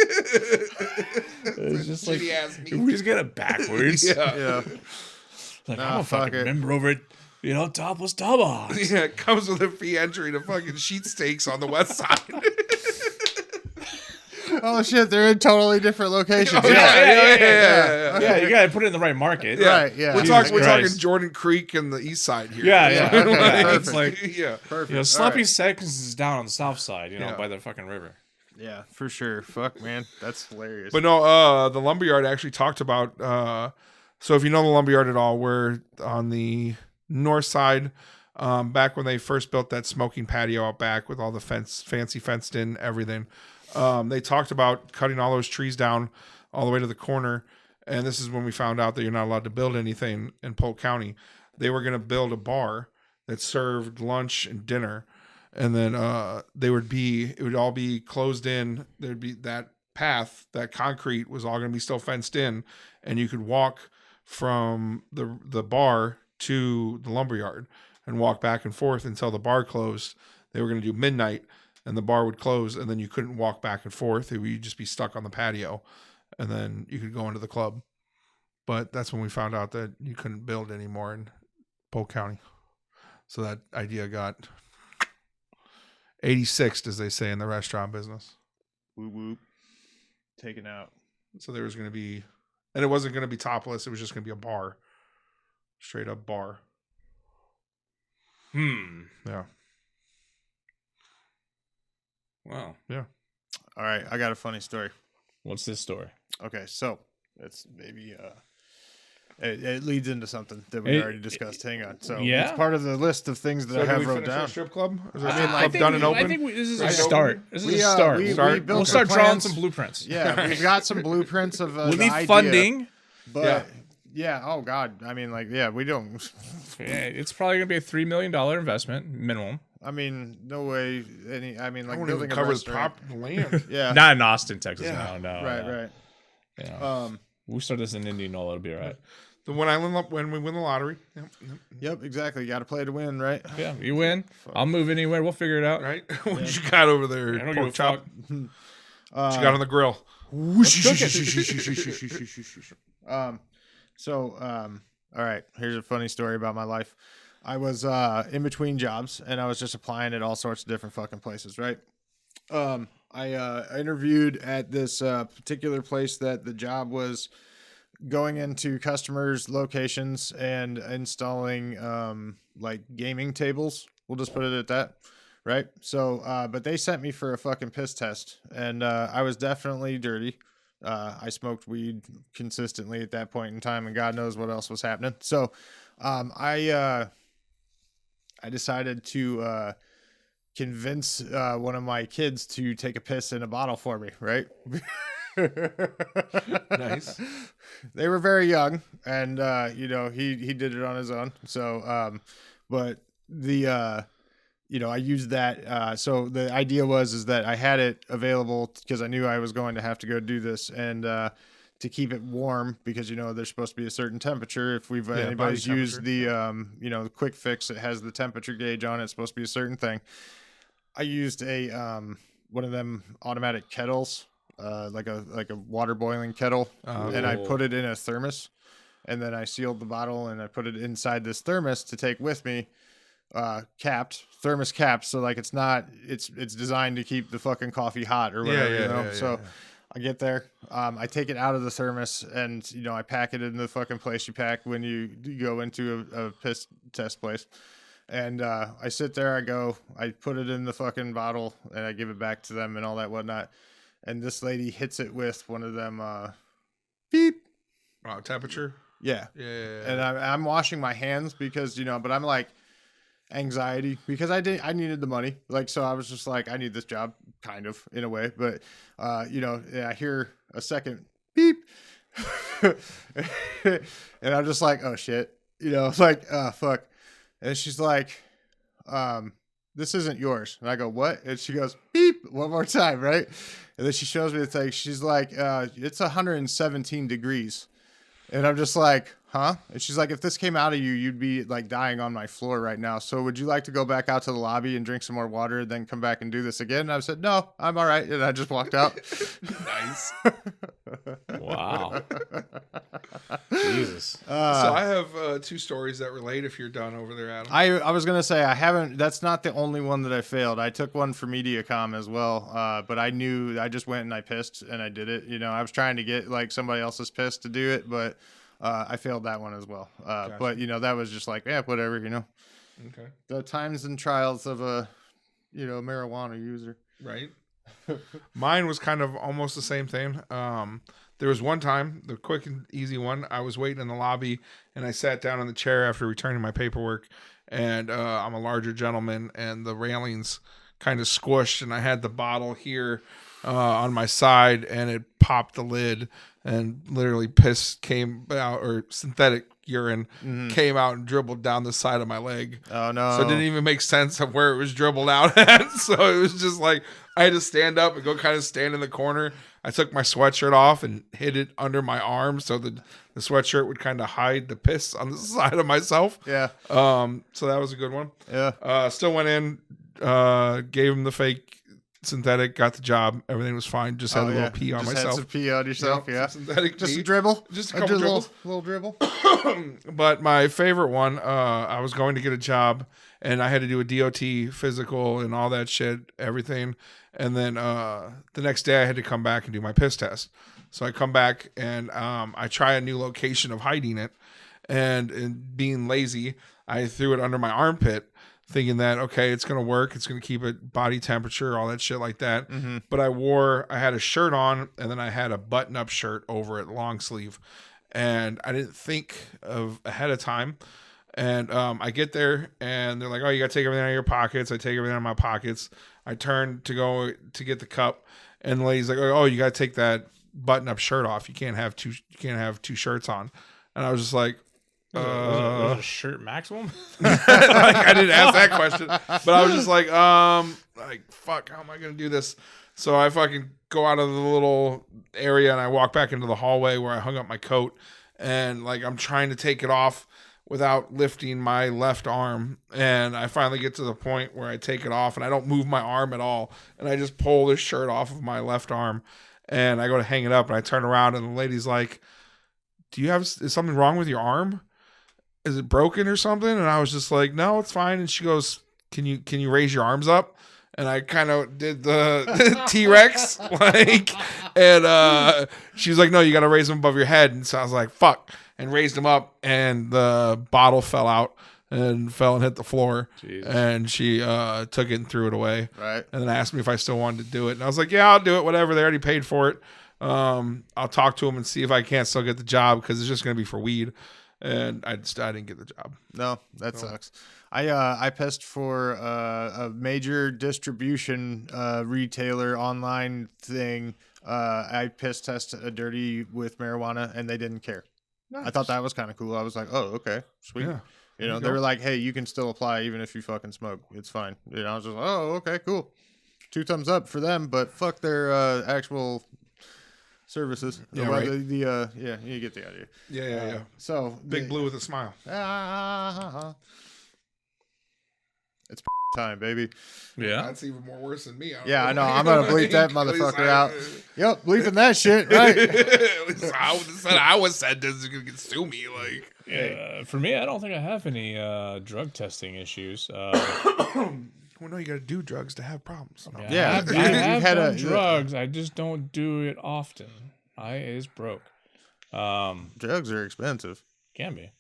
It's just like we just get it backwards. Yeah. Like I'm a fucking member over at Topless Tomahawks. Yeah, it comes with a free entry to fucking sheet steaks on the west side. Oh shit, they're in totally different locations. Yeah, you gotta put it in the right market. Yeah. Right, yeah. We're talking Jordan Creek and the east side here. Yeah. Okay, it's like perfect. Sloppy Seconds is down on the south side, by the fucking river. Yeah, for sure. Fuck, man, that's hilarious. But no, the lumberyard actually talked about. So if you know the lumberyard at all, we're on the north side. Back when they first built that smoking patio out back with all the fancy fenced in everything. They talked about cutting all those trees down all the way to the corner And this is when we found out that you're not allowed to build anything in Polk County. They were going to build a bar that served lunch and dinner. And then it would all be closed in. There'd be that path, that concrete was all going to be still fenced in. And you could walk from the bar to the lumberyard and walk back and forth until the bar closed. They were going to do midnight and the bar would close, and then you couldn't walk back and forth. You'd just be stuck on the patio, and then you could go into the club. But that's when we found out that you couldn't build anymore in Polk County. So that idea got 86'd, as they say in the restaurant business. Whoop whoop. Taken out. So there was going to be, and it wasn't going to be Topless. It was just going to be a bar. Straight up bar. Yeah. Wow. Yeah. All right, I got a funny story. What's this story? Okay, so it's maybe it leads into something that we already discussed. Hang on. So it's part of the list of things that I have wrote down. Strip club? Is I mean, club done and open? I think this is a start. This is a start. We'll built start some drawing plans. some blueprints. Yeah, we've got some blueprints of we the need idea, funding. But yeah, oh God. I mean, like, yeah, we don't. Yeah, it's probably going to be a $3 million investment, minimum. I mean, no way. I mean, like, I won't building even a cover the restaurant. land. Yeah. Not in Austin, Texas. Yeah. No. Right. Yeah. We'll start this in Indianola. It'll be all right. When we win the lottery. Yep, exactly. You got to play to win, right? Yeah, you win. I'll move anywhere. We'll figure it out. Right? What you got over there? I don't give a Pork chop. fuck. What you got on the grill? All right, here's a funny story about my life. I was in between jobs, and I was just applying at all sorts of different fucking places, right? I interviewed at this particular place that the job was going into customers' locations and installing like gaming tables. We'll just put it at that, right? So, but they sent me for a fucking piss test, and I was definitely dirty. I smoked weed consistently at that point in time, and God knows what else was happening. So, I decided to convince one of my kids to take a piss in a bottle for me, right? Nice. They were very young, and he did it on his own. So, but the I used that. So the idea is that I had it available because I knew I was going to have to go do this, and to keep it warm, because there's supposed to be a certain temperature. If anybody's used the quick fix, it has the temperature gauge on it. It's supposed to be a certain thing. I used a one of them automatic kettles, like a water boiling kettle, and I put it in a thermos, and then I sealed the bottle and I put it inside this thermos to take with me, thermos capped, so like it's designed to keep the fucking coffee hot or whatever. So I get there, I take it out of the thermos, and I pack it in the fucking place you pack when you go into a piss test place. And I sit there, I put it in the fucking bottle, and I give it back to them and all that whatnot. And this lady hits it with one of them beep. Temperature? Yeah. Yeah. And I'm washing my hands because, but I'm like anxiety because I needed the money. Like, so I was just like, I need this job kind of in a way. But, I hear a second beep. And I'm just like, oh shit, like, fuck. And she's like, this isn't yours. And I go, what? And she goes, beep, one more time, right? And then she shows me the thing. She's like, it's 117 degrees. And I'm just like, huh? And she's like, if this came out of you, you'd be like dying on my floor right now. So would you like to go back out to the lobby and drink some more water, then come back and do this again? And I said, no, I'm all right. And I just walked out. Nice. Wow. Jesus. So I have two stories that relate if you're done over there, Adam. I was going to say, that's not the only one that I failed. I took one for MediaCom as well. But I just went and I pissed and I did it. I was trying to get like somebody else's piss to do it, but I failed that one as well. Gotcha. But that was just like, yeah, whatever, Okay. The times and trials of a, marijuana user. Right. Mine was kind of almost the same thing. There was one time, the quick and easy one, I was waiting in the lobby and I sat down in the chair after returning my paperwork, and I'm a larger gentleman and the railings kind of squished and I had the bottle here on my side, and it popped the lid, and literally piss came out, or synthetic urine came out and dribbled down the side of my leg. Oh no! So it didn't even make sense of where it was dribbled out at. So it was just like I had to stand up and go kind of stand in the corner. I took my sweatshirt off and hid it under my arm so the sweatshirt would kind of hide the piss on the side of myself. Yeah. So that was a good one. Yeah. Still went in, gave him the fake synthetic, got the job. Everything was fine. Just had a little pee on just myself. Had some pee on yourself. Yeah. Synthetic just pee. a dribble. Just a couple dribbles. Little dribble. But my favorite one, I was going to get a job, and I had to do a DOT physical and all that shit, everything. And then the next day I had to come back and do my piss test. So I come back and I try a new location of hiding it. And being lazy, I threw it under my armpit, thinking that, okay, it's going to work. It's going to keep it body temperature, all that shit like that. Mm-hmm. But I had a shirt on, and then I had a button-up shirt over it, long sleeve. And I didn't think of ahead of time. And I get there, and they're like, oh, you got to take everything out of your pockets. I take everything out of my pockets. I turn to go to get the cup, and the lady's like, oh, you got to take that button-up shirt off. You can't have two shirts on. And I was just like, was it a shirt maximum? like, I didn't ask that question, but I was just like fuck, how am I gonna do this? So I fucking go out of the little area and I walk back into the hallway where I hung up my coat, and like I'm trying to take it off without lifting my left arm, and I finally get to the point where I take it off and I don't move my arm at all, and I just pull this shirt off of my left arm, and I go to hang it up, and I turn around and the lady's like, is something wrong with your arm? Is it broken or something? And I was just like, no, it's fine. And she goes, can you raise your arms up? And I kind of did the T-Rex, like, and she was like, no, you got to raise them above your head. And so I was like, fuck, and raised them up, and the bottle fell out and fell and hit the floor. Jesus. And she took it and threw it away. Right. And then asked me if I still wanted to do it. And I was like, yeah, I'll do it, whatever. They already paid for it. I'll talk to them and see if I can't still get the job, because it's just going to be for weed. And I didn't get the job. No, that sucks. I pissed for a major distribution retailer online thing. I piss tested a dirty with marijuana, and they didn't care. Nice. I thought that was kind of cool. I was like, oh, okay, sweet. Yeah. You know, they were like, hey, you can still apply even if you fucking smoke. It's fine. You know, I was just like, oh, okay, cool. 2 thumbs up for them, but fuck their actual services. Yeah, right. Yeah, you get the idea. Yeah. So Big Blue with a smile. It's time, baby. Yeah, that's even more worse than me. I know. I'm gonna bleep that motherfucker out. Yep, bleeping that shit. Right. I was said this is gonna sue me. Like, for me, I don't think I have any drug testing issues. Well, no, you got to do drugs to have problems. No. Yeah, I have done drugs. I just don't do it often. I is broke. Drugs are expensive. Can be.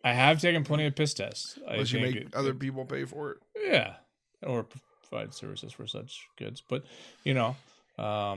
I have taken plenty of piss tests. Unless you make other people pay for it. Yeah, or provide services for such goods. But you know, I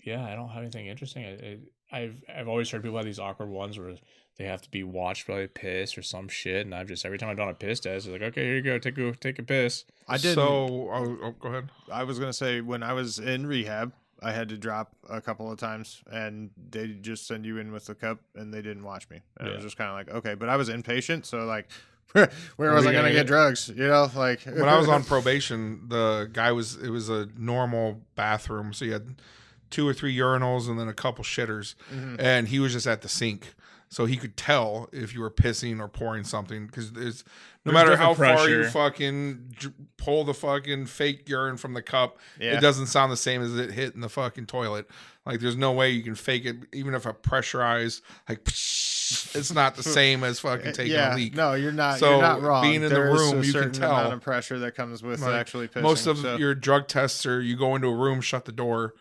don't have anything interesting. I've always heard people have these awkward ones where they have to be watched by a piss or some shit, and I've just every time I've done a piss test, it's like, okay, here you go, take a piss. I did. So, go ahead. I was gonna say, when I was in rehab, I had to drop a couple of times, and they just send you in with the cup, and they didn't watch me. And it was just kind of like, okay, but I was inpatient, so like, where was I gonna get drugs? You know, like when I was on probation, the guy it was a normal bathroom, so you had 2 or 3 urinals and then a couple shitters, and he was just at the sink. So he could tell if you were pissing or pouring something, because there's matter how far you fucking pull the fucking fake urine from the cup, it doesn't sound the same as it hit in the fucking toilet. Like, there's no way you can fake it, even if I pressurize, like, it's not the same as fucking taking a leak. No, you're not. So you're not wrong. Being in the room, you can tell amount of pressure that comes with actually pissing. Most of your drug tests are you go into a room, shut the door.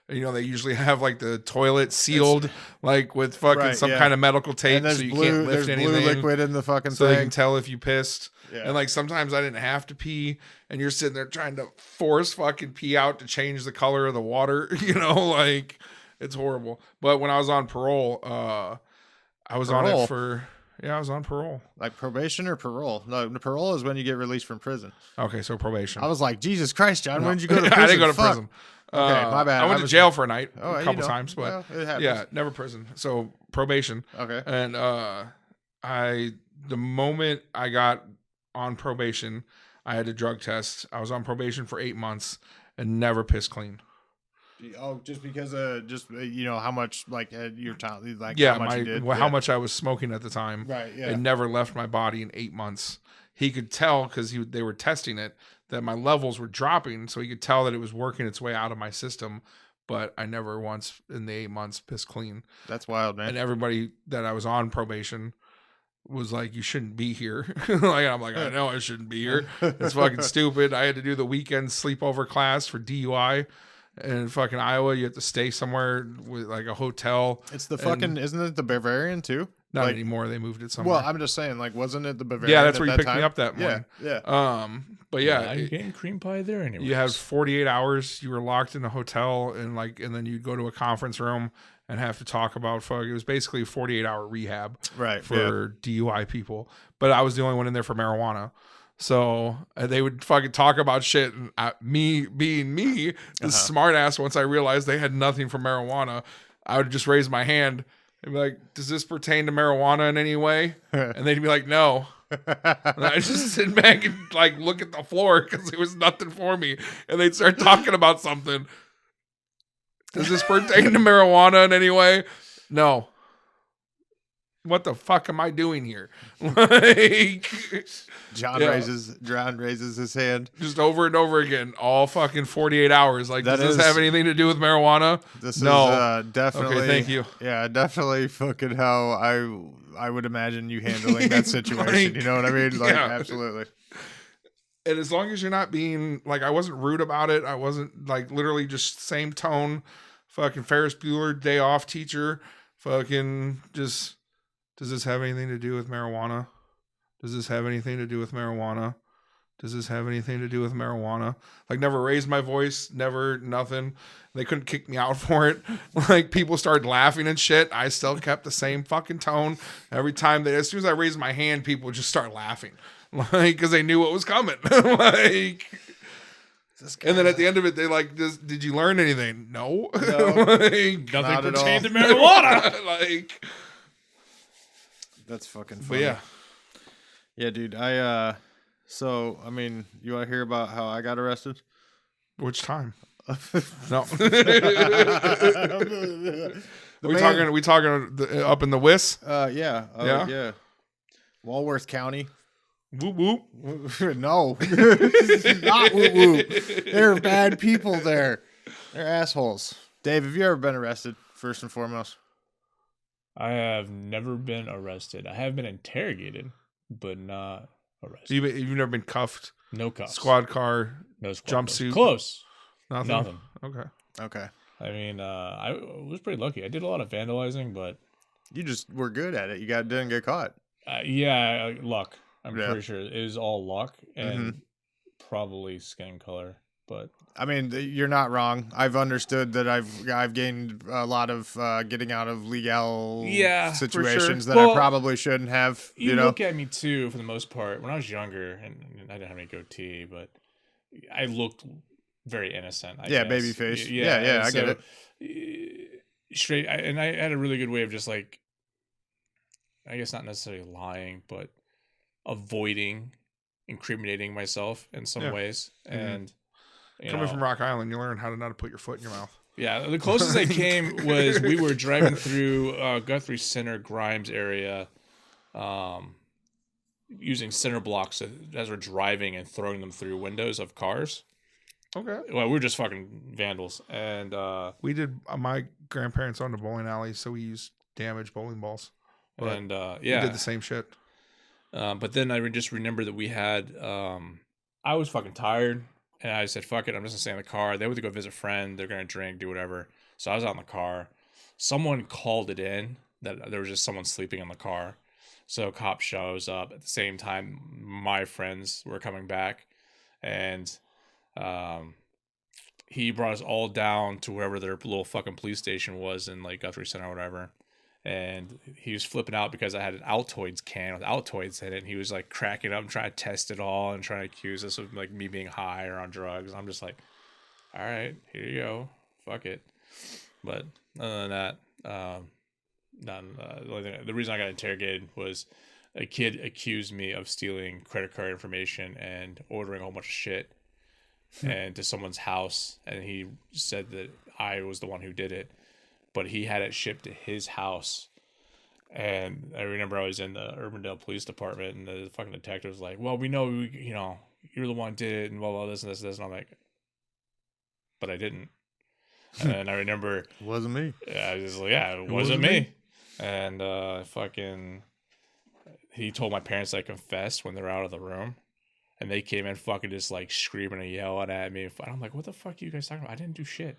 You know, they usually have like the toilet sealed, like with fucking some kind of medical tape, so you can't lift anything. Blue liquid in the fucking so thing. They can tell if you pissed. Yeah. And like sometimes I didn't have to pee, and you're sitting there trying to force fucking pee out to change the color of the water. You know, like it's horrible. But when I was on parole, I was on it for Yeah, I was on parole. Like probation or parole? No, parole is when you get released from prison. Okay, so probation. I was like, Jesus Christ, John, No. when did you go to prison? I didn't go to Fuck. prison. Okay, my bad. I went to jail for a night a couple times, but well, it happens. yeah, never prison. So probation. Okay. And the moment I got on probation, I had a drug test. I was on probation for 8 months and never pissed clean. Oh, just because you know how much like your time, like yeah, how much you did, how much I was smoking at the time. Right. Yeah. It never left my body in 8 months. He could tell because they were testing it that my levels were dropping, so he could tell that it was working its way out of my system. But I never once in the 8 months pissed clean. That's wild, man. And everybody that I was on probation was like, "You shouldn't be here." Like I'm like, I know I shouldn't be here. It's fucking stupid. I had to do the weekend sleepover class for DUI. In fucking Iowa, you have to stay somewhere with like a hotel. It's the fucking, isn't it the Bavarian too? Not anymore. They moved it somewhere. Well, I'm just saying, like, wasn't it the Bavarian? Yeah, that's where you picked me up that morning. Yeah. But yeah, I'm getting cream pie there anyway. You had 48 hours. You were locked in a hotel, and then you'd go to a conference room and have to talk about It was basically a 48-hour rehab, right, for DUI people. But I was the only one in there for marijuana. So they would fucking talk about shit, and me being me, the smart ass. Once I realized they had nothing for marijuana, I would just raise my hand and be like, "Does this pertain to marijuana in any way?" And they'd be like, "No." And I just sit back and like look at the floor because there was nothing for me, and they'd start talking about something. Does this pertain to marijuana in any way? No. What the fuck am I doing here? Like, John raises his hand just over and over again, all fucking 48 hours. Like, does this have anything to do with marijuana? This is Okay, definitely. thank you. Yeah, definitely fucking how I would imagine you handling that situation. Like, you know what I mean? Like, yeah. absolutely. And as long as you're not being like, I wasn't rude about it. I wasn't like literally just same tone. Fucking Ferris Bueller, day off teacher. Fucking just. Does this have anything to do with marijuana? Does this have anything to do with marijuana? Does this have anything to do with marijuana? Like, never raised my voice, never, nothing. They couldn't kick me out for it. Like, people started laughing and shit. I still kept the same fucking tone. Every time as soon as I raised my hand, people would just start laughing. Like, because they knew what was coming. Like, and then at the end of it, they like, did you learn anything? No. Like, nothing pertained to marijuana. Like, that's fucking funny. But yeah. Yeah, dude. So, I mean, you want to hear about how I got arrested? Which time? No. We talking up in the WIS? Yeah. Yeah. Walworth County. Whoop whoop. No. Not whoop whoop. They're bad people there. They're assholes. Dave, have you ever been arrested, first and foremost? I have never been arrested. I have been interrogated, but not arrested. You've never been cuffed? No cuffs. Squad car? No squad jumpsuit? Close. Nothing. Okay. I mean, I was pretty lucky. I did a lot of vandalizing, but you just were good at it. You didn't get caught. Luck. I'm pretty sure it is all luck and probably skin color. But I mean, you're not wrong. I've understood that I've gained a lot of getting out of legal situations that I probably shouldn't have. You know? Look at me too, for the most part. When I was younger, and I didn't have any goatee, but I looked very innocent. I guess. Baby face. Yeah, I get it. Straight, and I had a really good way of just like, I guess not necessarily lying, but avoiding incriminating myself in some ways. And coming from Rock Island, you learn how to not put your foot in your mouth. Yeah, the closest I came was we were driving through Guthrie Center, Grimes area, using center blocks as we're driving and throwing them through windows of cars. Okay. Well, we were just fucking vandals. And we did, my grandparents owned a bowling alley, so we used damaged bowling balls. But we did the same shit. But then I just remember that we had, I was fucking tired. And I said, fuck it, I'm just going to stay in the car. They went to go visit a friend. They're going to drink, do whatever. So I was out in the car. Someone called it in that there was just someone sleeping in the car. So a cop shows up. At the same time, my friends were coming back. And he brought us all down to wherever their little fucking police station was in like Guthrie Center or whatever. and he was flipping out because I had an Altoids can with Altoids in it, and he was like cracking up and trying to test it all and trying to accuse us of like me being high or on drugs. I'm just like, all right, here you go, fuck it. But other than that, the reason I got interrogated was a kid accused me of stealing credit card information and ordering a whole bunch of shit and to someone's house, and he said that I was the one who did it, but he had it shipped to his house. And I remember I was in the Urbandale Police Department, and the fucking detective was like, well, we know, you know, you're the one who did it, and blah, blah, this and this and this. And I'm like, but I didn't. And I remember It wasn't me. I was like, yeah, it wasn't me. And he told my parents I confessed when they're out of the room, and they came in fucking just like screaming and yelling at me. And I'm like, what the fuck are you guys talking about? I didn't do shit.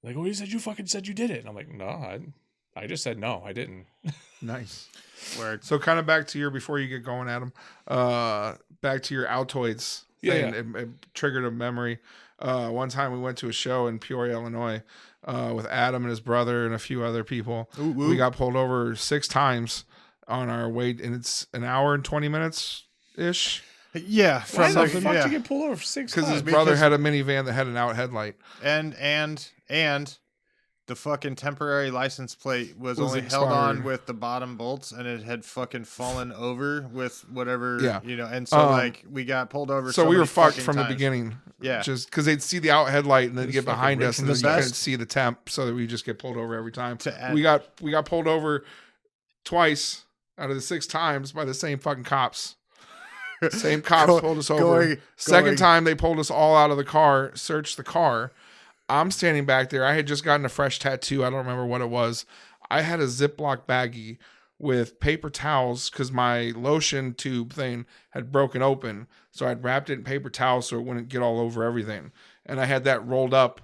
Like, oh, you said you fucking said you did it. And I'm like, no, I just said no, I didn't. Nice. Word. So kind of back to your, before you get going, Adam, back to your Altoids thing. Yeah. It triggered a memory. One time we went to a show in Peoria, Illinois, with Adam and his brother and a few other people. Ooh. We got pulled over 6 times on our way, and it's an hour and 20 minutes ish. Yeah. Why the From fuck yeah. did you get pulled over for 6 Because times? his brother had a minivan that had an out headlight. And the fucking temporary license plate was only expired. held on with the bottom bolts, and it had fucking fallen over with whatever, Yeah. you know. And so like we got pulled over. So we many were fucked fucking from the times. beginning. Yeah. Just because they'd see the out headlight and then was get fucking behind us, and then ridiculous. you The couldn't best- see the temp, so that we just get pulled over every time. To add- We got pulled over twice out of the 6 times by the same fucking cops. Same cops pulled us over. Second time they pulled us all out of the car, searched the car. I'm standing back there. I had just gotten a fresh tattoo. I don't remember what it was. I had a Ziploc baggie with paper towels because my lotion tube thing had broken open. So I'd wrapped it in paper towels so it wouldn't get all over everything. And I had that rolled up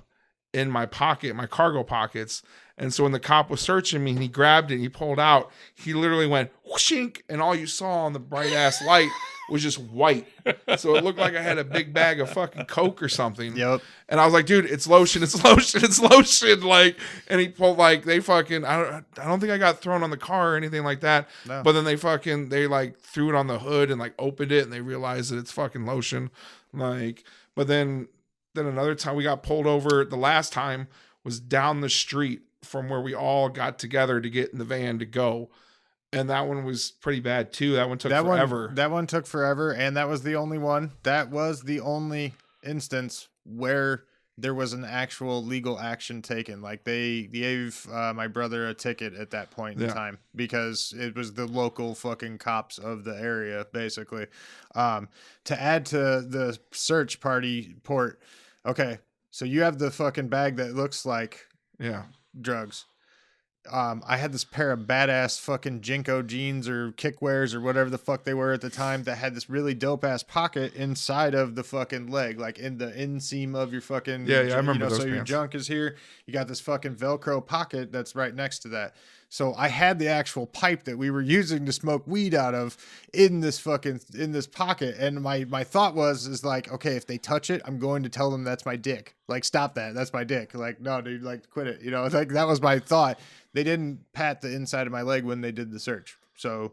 in my pocket, my cargo pockets. And so when the cop was searching me and he grabbed it and he pulled out, he literally went whooshink, and all you saw on the bright ass light was just white. So it looked like I had a big bag of fucking Coke or something. Yep. And I was like, dude, it's lotion, it's lotion, it's lotion. Like, and he pulled like, they fucking, I don't think I got thrown on the car or anything like that. No. But then they like threw it on the hood and like opened it, and they realized that it's fucking lotion. Like, but then another time we got pulled over, the last time was down the street from where we all got together to get in the van to go. And that one was pretty bad too. That one took forever. That one took forever, and that was the only one. That was the only instance where there was an actual legal action taken. Like they gave my brother a ticket at that point in time because it was the local fucking cops of the area, basically. To add to the search party port, okay, so you have the fucking bag that looks like drugs. I had this pair of badass fucking Jinko jeans or kickwears or whatever the fuck they were at the time that had this really dope ass pocket inside of the fucking leg, like in the inseam of your fucking I remember you know, those so your pants. junk is here. You got this fucking Velcro pocket that's right next to that. So I had the actual pipe that we were using to smoke weed out of in this pocket. And my thought is like, okay, if they touch it, I'm going to tell them that's my dick. Like, stop that. That's my dick. Like, no, dude, like quit it. You know, like that was my thought. They didn't pat the inside of my leg when they did the search. So,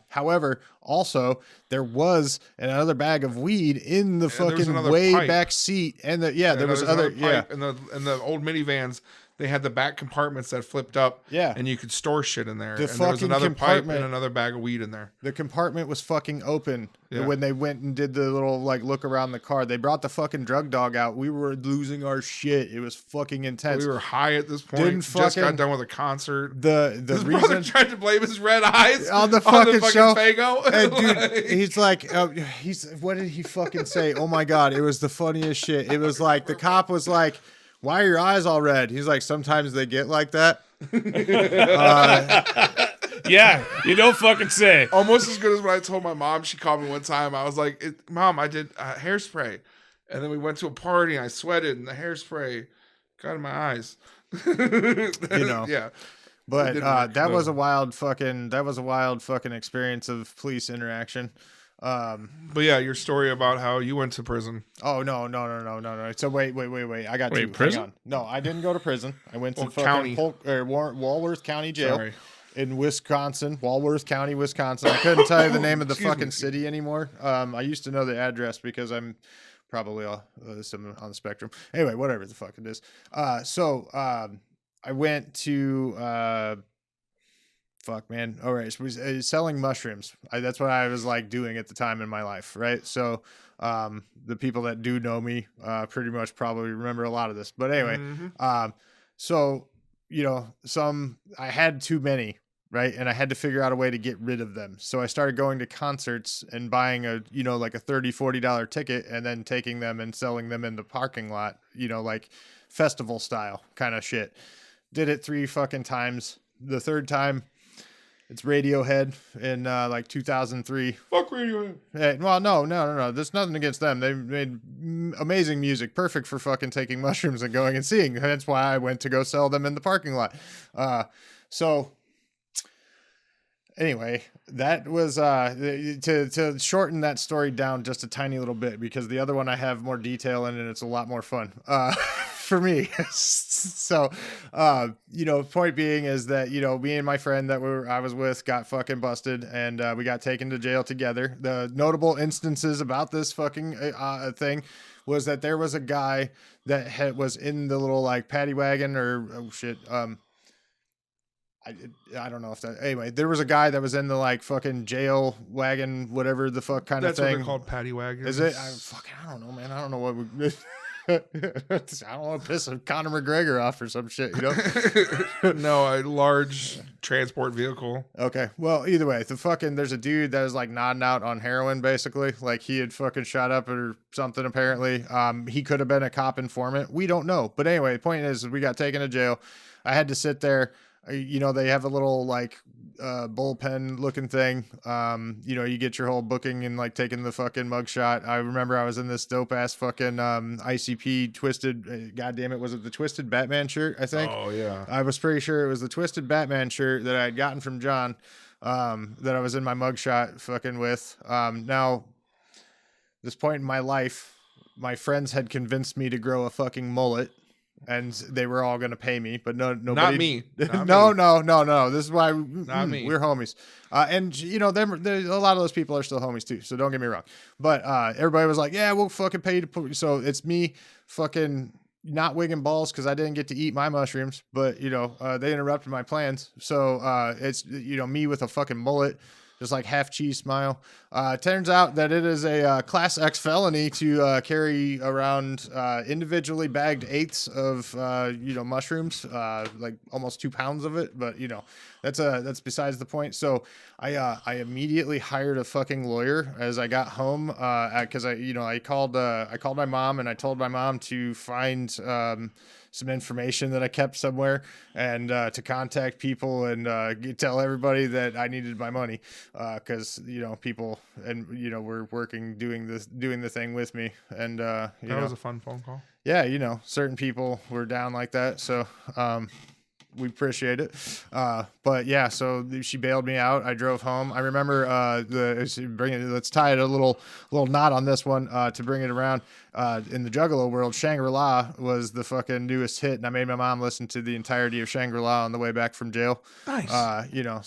however, also there was another bag of weed in the fucking way pipe. back seat. And there was other pipe. And the old minivans, they had the back compartments that flipped up. Yeah. And you could store shit in there. The And there was fucking another pipe compartment- and another bag of weed in there. The compartment was fucking open Yeah. when they went and did the little like look around the car. They brought the fucking drug dog out. We were losing our shit. It was fucking intense. We were high at this point. Didn't Just got fucking- done with a concert. the His brother reason tried to blame his red eyes on the fucking show. Fago. And dude, he's like, what did he fucking say? Oh my god, it was the funniest shit. It was like the cop was like, "Why are your eyes all red?" He's like, "Sometimes they get like that." Yeah, you don't fucking say. Almost as good as when I told my mom. She called me one time. I was like, Mom, I did hairspray. And then we went to a party and I sweated and the hairspray got in my eyes. Yeah. But It didn't work, that no. was a wild fucking experience of police interaction. But yeah, your story about how you went to prison. Oh no. So wait. I got two. Prison? Hang on. No, I didn't go to prison. I went to Well, county. Walworth County Jail. Sorry. In Wisconsin, Walworth County, Wisconsin. I couldn't tell you the name of the fucking city anymore. I used to know the address because I'm probably on the spectrum. Anyway, whatever the fuck it is. I went to fuck, man. All right, so selling mushrooms. That's what I was like doing at the time in my life, right? So the people that do know me pretty much probably remember a lot of this. But anyway, so you know, I had too many. Right. And I had to figure out a way to get rid of them. So I started going to concerts and buying like a $30, $40 ticket and then taking them and selling them in the parking lot, like festival style kind of shit. Did it 3 fucking times. The third time, it's Radiohead in like 2003. Fuck Radiohead. Hey, well, no. There's nothing against them. They made amazing music, perfect for fucking taking mushrooms and going and seeing. That's why I went to go sell them in the parking lot. Anyway, that was to shorten that story down just a tiny little bit, because the other one I have more detail in and it's a lot more fun for me. So, point being is that, me and my friend that I was with got fucking busted, and we got taken to jail together. The notable instances about this fucking thing was that there was a guy that was in the little like paddy wagon I don't know if that. Anyway, there was a guy that was in the like fucking jail wagon, whatever the fuck kind of thing. That's what they're called, paddy wagons. Is it? I don't know, man. I don't know what we. I don't want to piss Conor McGregor off or some shit, No, a large transport vehicle. Okay. Well, either way, there's a dude that was like nodding out on heroin, basically. Like he had fucking shot up or something, apparently. He could have been a cop informant. We don't know. But anyway, the point is we got taken to jail. I had to sit there. They have a little like bullpen looking thing. You get your whole booking and like taking the fucking mugshot. I remember I was in this dope ass fucking ICP twisted. God damn it, was it the twisted Batman shirt? I think. Oh yeah. I was pretty sure it was the twisted Batman shirt that I had gotten from John. That I was in my mugshot fucking with. Now, this point in my life, my friends had convinced me to grow a fucking mullet. And they were all going to pay me, but nobody. Not me. No. This is why we're homies. And a lot of those people are still homies too. So don't get me wrong. But everybody was like, "Yeah, we'll fucking pay you to put." So it's me, fucking not wigging balls because I didn't get to eat my mushrooms. But they interrupted my plans. So it's me with a fucking mullet. Just like half cheese smile. Turns out that it is a Class X felony to carry around individually bagged eighths of mushrooms, like almost 2 pounds of it. But that's besides the point. So I immediately hired a fucking lawyer as I got home because I called my mom and I told my mom to find some information that I kept somewhere and to contact people and tell everybody that I needed my money because people and were working doing the thing with me, and that was a fun phone call. Yeah, certain people were down like that, so we appreciate it. But yeah, so she bailed me out. I drove home. I remember let's tie it a little knot on this one to bring it around. In the Juggalo world, Shangri-La was the fucking newest hit, and I made my mom listen to the entirety of Shangri-La on the way back from jail. Nice.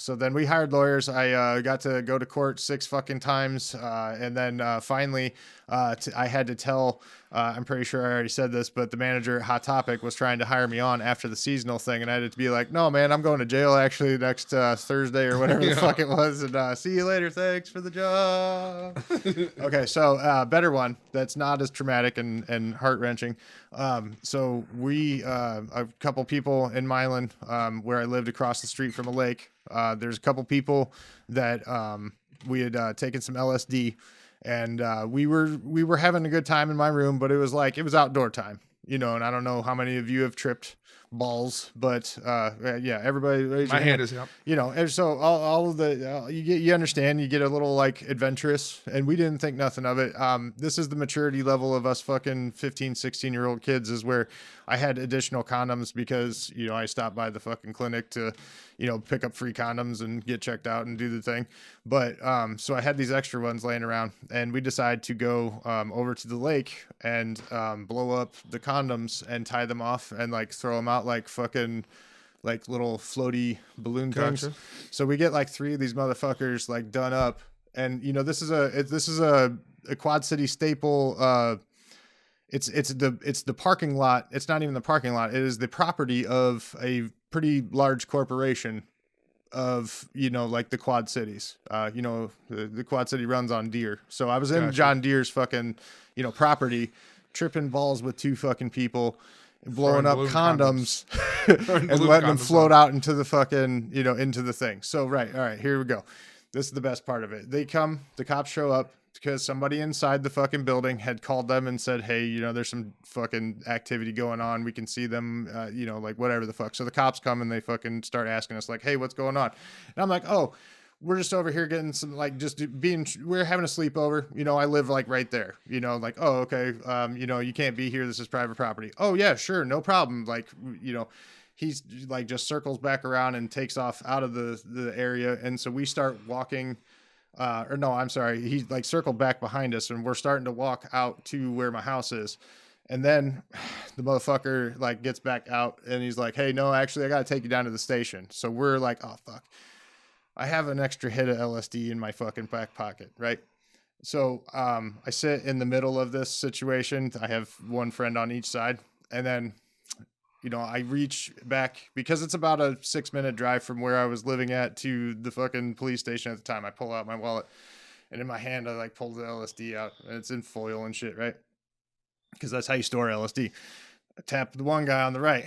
So then we hired lawyers. I got to go to court 6 fucking times, and then finally I had to tell. I'm pretty sure I already said this, but the manager at Hot Topic was trying to hire me on after the seasonal thing, and I had to be like, "No, man, I'm going to jail actually next Thursday or whatever the fuck it was, and see you later. Thanks for the job." Okay, so better one that's not as traumatic and heart-wrenching. So we a couple people in Milan, where I lived across the street from a lake. There's a couple people that we had taken some LSD. And we were having a good time in my room, but it was outdoor time, and I don't know how many of you have tripped balls, but yeah, everybody raise My your hand is up. You know, and so all of the you understand, you get a little like adventurous, and we didn't think nothing of it. This is the maturity level of us fucking 15, 16-year-old kids, is where I had additional condoms because, you know, I stopped by the fucking clinic to, you know, pick up free condoms and get checked out and do the thing. But so I had these extra ones laying around, and we decided to go over to the lake and blow up the condoms and tie them off and like throw them out like fucking like little floaty balloon things. So we get like 3 of these motherfuckers like done up, and you know, this is a Quad City staple. It's the parking lot. It's not even the parking lot. It is the property of a pretty large corporation of, you know, like the Quad Cities. You know, the Quad City runs on deer. So I was in John Deere's fucking, you know, property, tripping balls with 2 fucking people, blowing up condoms and letting them float out into the fucking, you know, into the thing. So, all right, here we go. This is the best part of it. The cops show up because somebody inside the fucking building had called them and said, hey, you know, there's some fucking activity going on. We can see them, you know, like whatever the fuck. So the cops come and they fucking start asking us like, hey, what's going on? And I'm like, oh, we're just over here getting some, like, we're having a sleepover. You know, I live like right there, you know, like, oh, okay. You know, you can't be here. This is private property. Oh yeah, sure. No problem. Like, you know, he's like just circles back around and takes off out of the area. And so we start walking, or no, I'm sorry. He like circled back behind us and we're starting to walk out to where my house is. And then the motherfucker like gets back out and he's like, hey, no, actually I got to take you down to the station. So we're like, oh fuck. I have an extra hit of LSD in my fucking back pocket, right? So I sit in the middle of this situation. I have one friend on each side. And then, you know, I reach back because it's about a 6-minute drive from where I was living at to the fucking police station at the time. I pull out my wallet and in my hand, I like pull the LSD out and it's in foil and shit, right? Because that's how you store LSD. I tap the one guy on the right.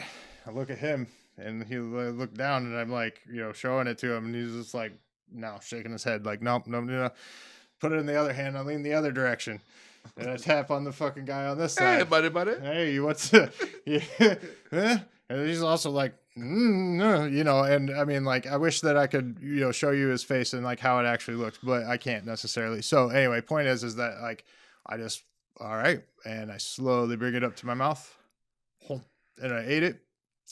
I look at him. And he looked down and I'm like, you know, showing it to him. And he's just like, no, shaking his head. Like, nope. Put it in the other hand. I lean the other direction. And I tap on the fucking guy on this side. Hey, buddy. Hey, what's yeah. And he's also like, no, you know, and I mean, like, I wish that I could, you know, show you his face and like how it actually looks, but I can't necessarily. So anyway, point is that like, I just, all right. And I slowly bring it up to my mouth and I ate it.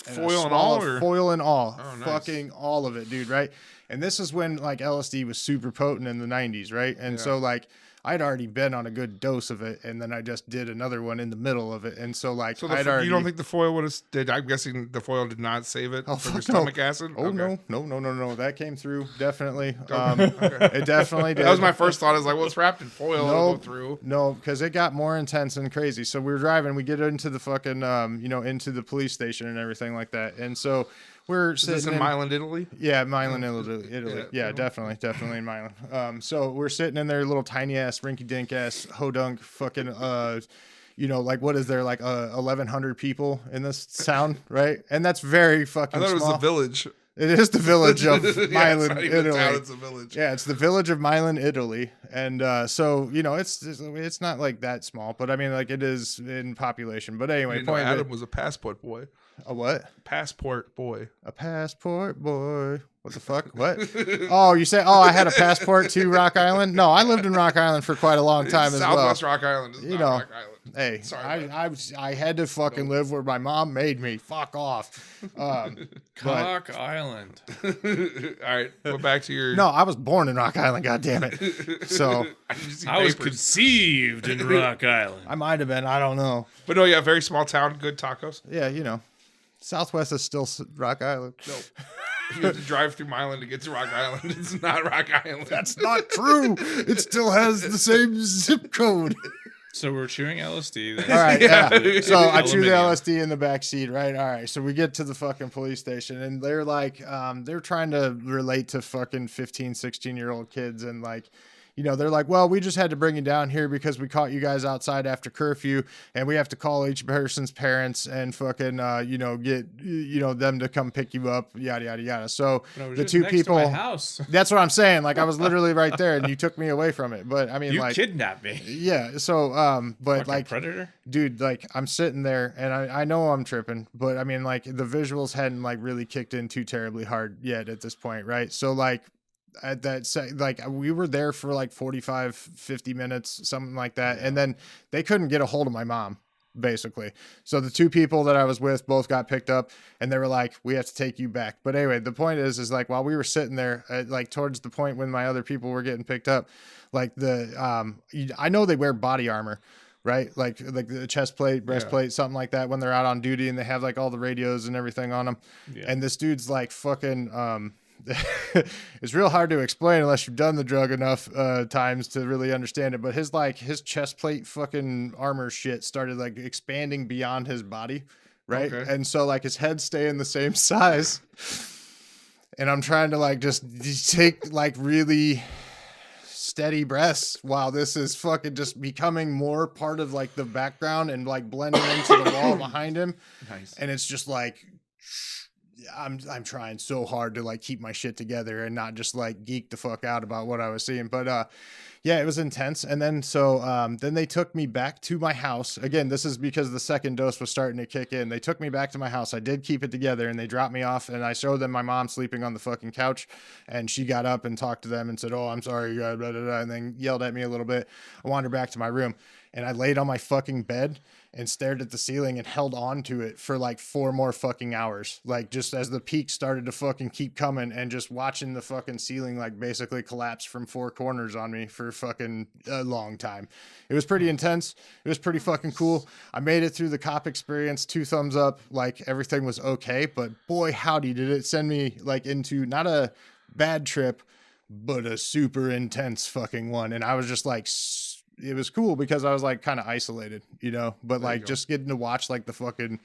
Foil and all? Foil and all. Oh, nice. Fucking all of it, dude, right? And this is when, like, LSD was super potent in the 90s, right? And so, like, I'd already been on a good dose of it, and then I just did another one in the middle of it. And so, like, you don't think the foil would have... I'm guessing the foil did not save it from your stomach acid? Oh, okay. No. That came through, definitely. It definitely did. That was my first thought. I was like, well, it's wrapped in foil. It'll go through. No, because it got more intense and crazy. So we were driving. We get into the fucking, you know, into the police station and everything like that. And so... We're sitting in Milan, Italy? Yeah, Milan, Italy. Yeah, definitely in Milan. So we're sitting in their little tiny ass, rinky dink ass, hodunk fucking, you know, like what is there, like 1,100 people in this town, right? And that's very fucking I thought it was small. the village. It is the village of Milan, Italy. It's a village. Yeah, it's the village of Milan, Italy. And so, you know, it's not like that small, but I mean, like it is in population. But anyway, Adam was a passport boy. A what? Passport boy. A passport boy. What the fuck? What? Oh, you say? Oh, I had a passport to Rock Island. No, I lived in Rock Island for quite a long time as well. Southwest Rock Island is not Rock Island. Hey, sorry, I had to fucking live where my mom made me. Fuck off. Rock Island. All right, go back to your. No, I was born in Rock Island. God damn it. So I was conceived in Rock Island. I might have been. I don't know. But no, yeah, very small town. Good tacos. Yeah, you know. Southwest is still Rock Island. No. You have to drive through Milan to get to Rock Island. It's not Rock Island. That's not true. It still has the same zip code. So we're chewing LSD. All right, yeah. So I chew the LSD in the back seat, right? All right. So we get to the fucking police station, and they're like, they're trying to relate to fucking 15, 16-year-old kids, and like, they're like, well, we just had to bring you down here because we caught you guys outside after curfew and we have to call each person's parents and fucking, get, them to come pick you up, yada, yada, yada. So the two people, house. that's what I'm saying. Like I was literally right there and you took me away from it. But I mean, you kidnapped me. Yeah. So, but fucking like predator, dude, like I'm sitting there and I know I'm tripping, but I mean, like the visuals hadn't like really kicked in too terribly hard yet at this point. Right. So like, at that like we were there for like 45 50 minutes, something like that, and then they couldn't get a hold of my mom basically. So the two people that I was with both got picked up and they were like, we have to take you back. But anyway, the point is like while we were sitting there like towards the point when my other people were getting picked up, like I know they wear body armor, right? Like the chest plate, breastplate, something like that when they're out on duty and they have like all the radios and everything on them. And this dude's like fucking it's real hard to explain unless you've done the drug enough times to really understand it. But his chest plate fucking armor shit started like expanding beyond his body, right? Okay. And so like his head staying the same size, and I'm trying to like just take like really steady breaths while this is fucking just becoming more part of like the background and like blending into the wall behind him. Nice. And it's just like I'm trying so hard to like keep my shit together and not just like geek the fuck out about what I was seeing. But yeah, it was intense. And then then they took me back to my house. Again, this is because the second dose was starting to kick in. They took me back to my house. I did keep it together and they dropped me off and I showed them my mom sleeping on the fucking couch and she got up and talked to them and said, "Oh, I'm sorry," blah, blah, blah, and then yelled at me a little bit. I wandered back to my room and I laid on my fucking bed and stared at the ceiling and held on to it for like 4 more fucking hours. Like just as the peak started to fucking keep coming and just watching the fucking ceiling like basically collapse from 4 corners on me for fucking a long time. It was pretty intense. It was pretty fucking cool. I made it through the cop experience, 2 thumbs up. Like everything was okay, but boy, howdy did it send me like into not a bad trip, but a super intense fucking one. And I was just like, it was cool because I was like kind of isolated, but like just getting to watch like the fucking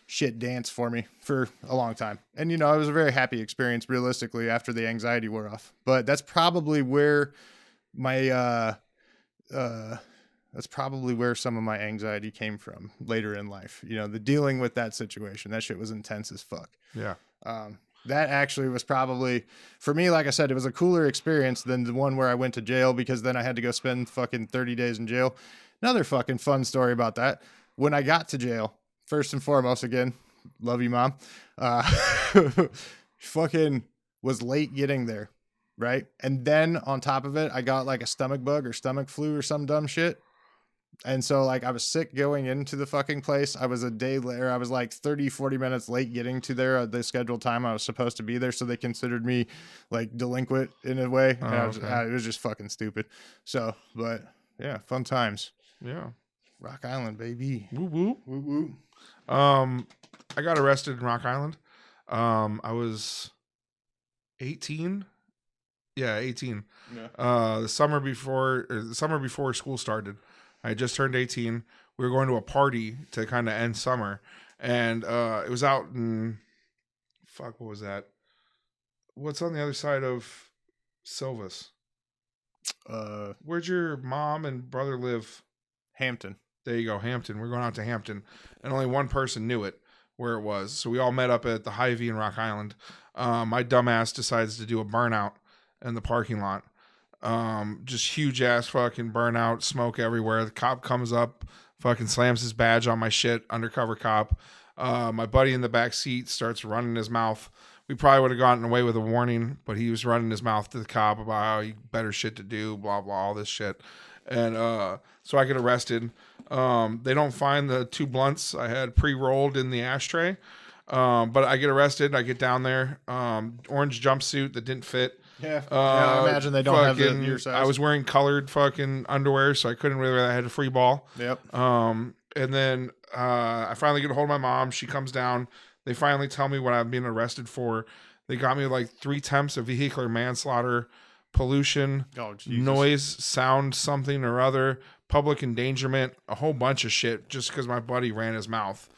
shit dance for me for a long time. And, it was a very happy experience realistically after the anxiety wore off, but that's probably where my, that's probably where some of my anxiety came from later in life. The dealing with that situation, that shit was intense as fuck. Yeah. That actually was probably, for me, like I said, it was a cooler experience than the one where I went to jail because then I had to go spend fucking 30 days in jail. Another fucking fun story about that. When I got to jail, first and foremost, again, love you, Mom, fucking was late getting there, right? And then on top of it, I got like a stomach bug or stomach flu or some dumb shit. And so like I was sick going into the fucking place. I was a day later. I was like 30, 40 minutes late getting to there at the scheduled time I was supposed to be there. So they considered me like delinquent in a way. And it was just fucking stupid. So, but yeah, fun times. Yeah. Rock Island, baby. Woo woo. Woo woo. I got arrested in Rock Island. I was 18. Yeah, 18. Yeah. The summer before school started. I just turned 18. We were going to a party to kind of end summer. And it was out in... Fuck, what was that? What's on the other side of Silvis? Where'd your mom and brother live? Hampton. There you go, Hampton. We're going out to Hampton. And only one person knew it, where it was. So we all met up at the Hy-Vee in Rock Island. My dumbass decides to do a burnout in the parking lot. Just huge ass fucking burnout, smoke everywhere. The cop comes up, fucking slams his badge on my shit, undercover cop. My buddy in the back seat starts running his mouth. We probably would have gotten away with a warning, but he was running his mouth to the cop about how he better shit to do, blah, blah, all this shit. And so I get arrested. They don't find the 2 blunts I had pre-rolled in the ashtray. But I get arrested. I get down there. Orange jumpsuit that didn't fit. Yeah, I imagine they don't have your size. I was wearing colored fucking underwear, so I couldn't really. I had a free ball. Yep. And then I finally get a hold of my mom. She comes down. They finally tell me what I'm being arrested for. They got me like 3 attempts of vehicular manslaughter, pollution, noise, sound, something or other, public endangerment, a whole bunch of shit, just because my buddy ran his mouth.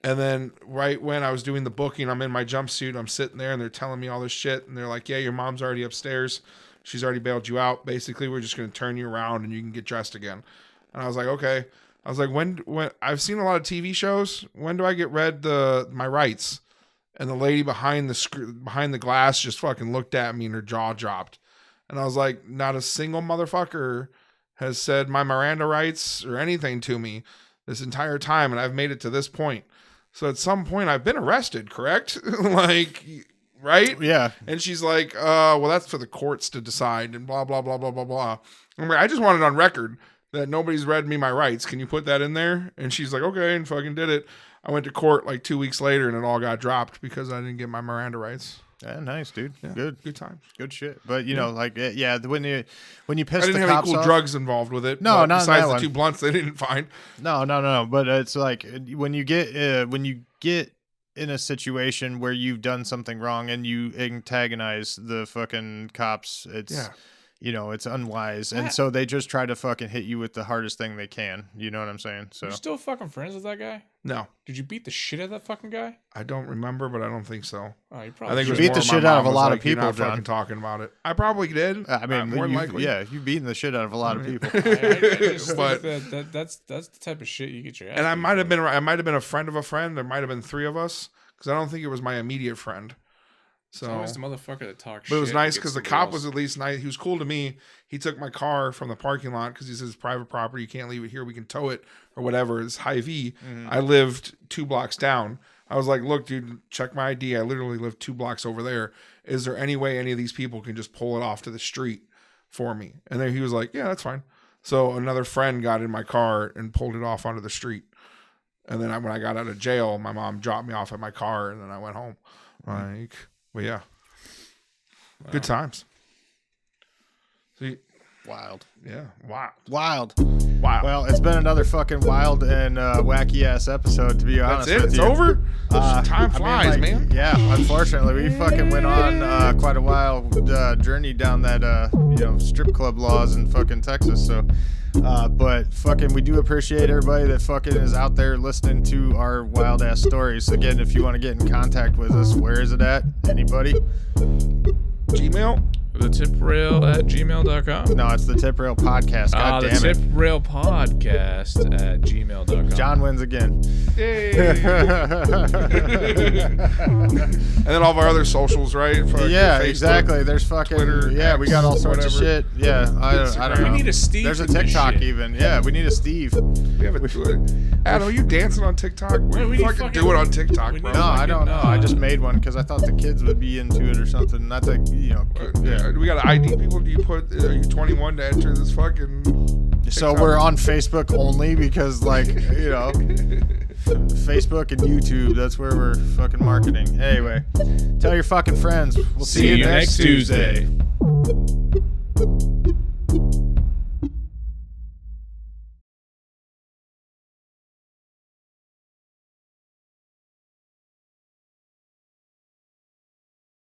And then right when I was doing the booking, I'm in my jumpsuit. I'm sitting there and they're telling me all this shit. And they're like, yeah, your mom's already upstairs. She's already bailed you out. Basically, we're just going to turn you around and you can get dressed again. And I was like, okay. I was like, when I've seen a lot of TV shows. When do I get read my rights? And the lady behind the glass just fucking looked at me and her jaw dropped. And I was like, not a single motherfucker has said my Miranda rights or anything to me this entire time. And I've made it to this point. So at some point I've been arrested, correct? Like, right? Yeah. And she's like, well, that's for the courts to decide and blah, blah, blah, blah, blah, blah. I'm like, I just want it on record that nobody's read me my rights. Can you put that in there? And she's like, okay, and fucking did it. I went to court like 2 weeks later and it all got dropped because I didn't get my Miranda rights. Yeah, nice, dude. Yeah, good times. Good shit. But you know, like, yeah, when you piss I didn't the have cops any cool off, drugs involved with it. No, not besides that the one. 2 blunts they didn't find. No. But it's like when you get in a situation where you've done something wrong and you antagonize the fucking cops, it's it's unwise. And so they just try to fucking hit you with the hardest thing they can. You know what I'm saying? So You're still fucking friends with that guy? No. Did you beat the shit out of that fucking guy? I don't remember, but I don't think so. Oh, you I probably think it was beat more the my shit out of mom a was lot like, of people, "You're not John." fucking talking about it. I probably did. I mean, more than likely. you've beaten the shit out of a lot of people. I just But- think that's the type of shit you get your ass. And I beat might have for. been a friend of a friend. There might have been 3 of us because I don't think it was my immediate friend. So, It's always the motherfucker that talks shit. but it was nice that because gets the somebody cop was else. at least nice. He was cool to me. He took my car from the parking lot because he says it's private property. You can't leave it here. We can tow it or whatever. It's Hy-Vee. I lived 2 blocks down. I was like, look, dude, check my ID. I literally live 2 blocks over there. Is there any way any of these people can just pull it off to the street for me? And then he was like, yeah, that's fine. So another friend got in my car and pulled it off onto the street. And then when I got out of jail, my mom dropped me off at my car and then I went home. Like, well, yeah. Good times. See, Wild. yeah, wow. Well, it's been another fucking wild and wacky ass episode, to be honest That's it. with It's you. over. Time flies, man. Yeah, unfortunately, we fucking went on quite a wild journey down that strip club laws in fucking Texas. So, but fucking, we do appreciate everybody that fucking is out there listening to our wild ass stories. Again, if you want to get in contact with us, where is it at? Anybody? Gmail. The tiprail@gmail.com. No, it's the Tip Rail Podcast. God The damn it. tiprail podcast@gmail.com. John wins again. Yay. And then all of our other socials, right? Fucking Yeah, Facebook, exactly. There's fucking Twitter, yeah. We got all X, sorts of whatever. shit. Yeah, I don't Instagram. know. We need a Steve There's a for this TikTok shit. even. Yeah, we need a Steve. We have a Twitter. Adam, are you dancing on TikTok? We We need fucking do it on TikTok, we bro. need No, I fucking, don't know. I just made one because I thought the kids would be into it or something. Not that Yeah, we got to ID people. Do you put? Are you 21 to enter this fucking? So TikTok? we're on Facebook only because, like, Facebook and YouTube. That's where we're fucking marketing. Anyway, tell your fucking friends. We'll see you next Tuesday.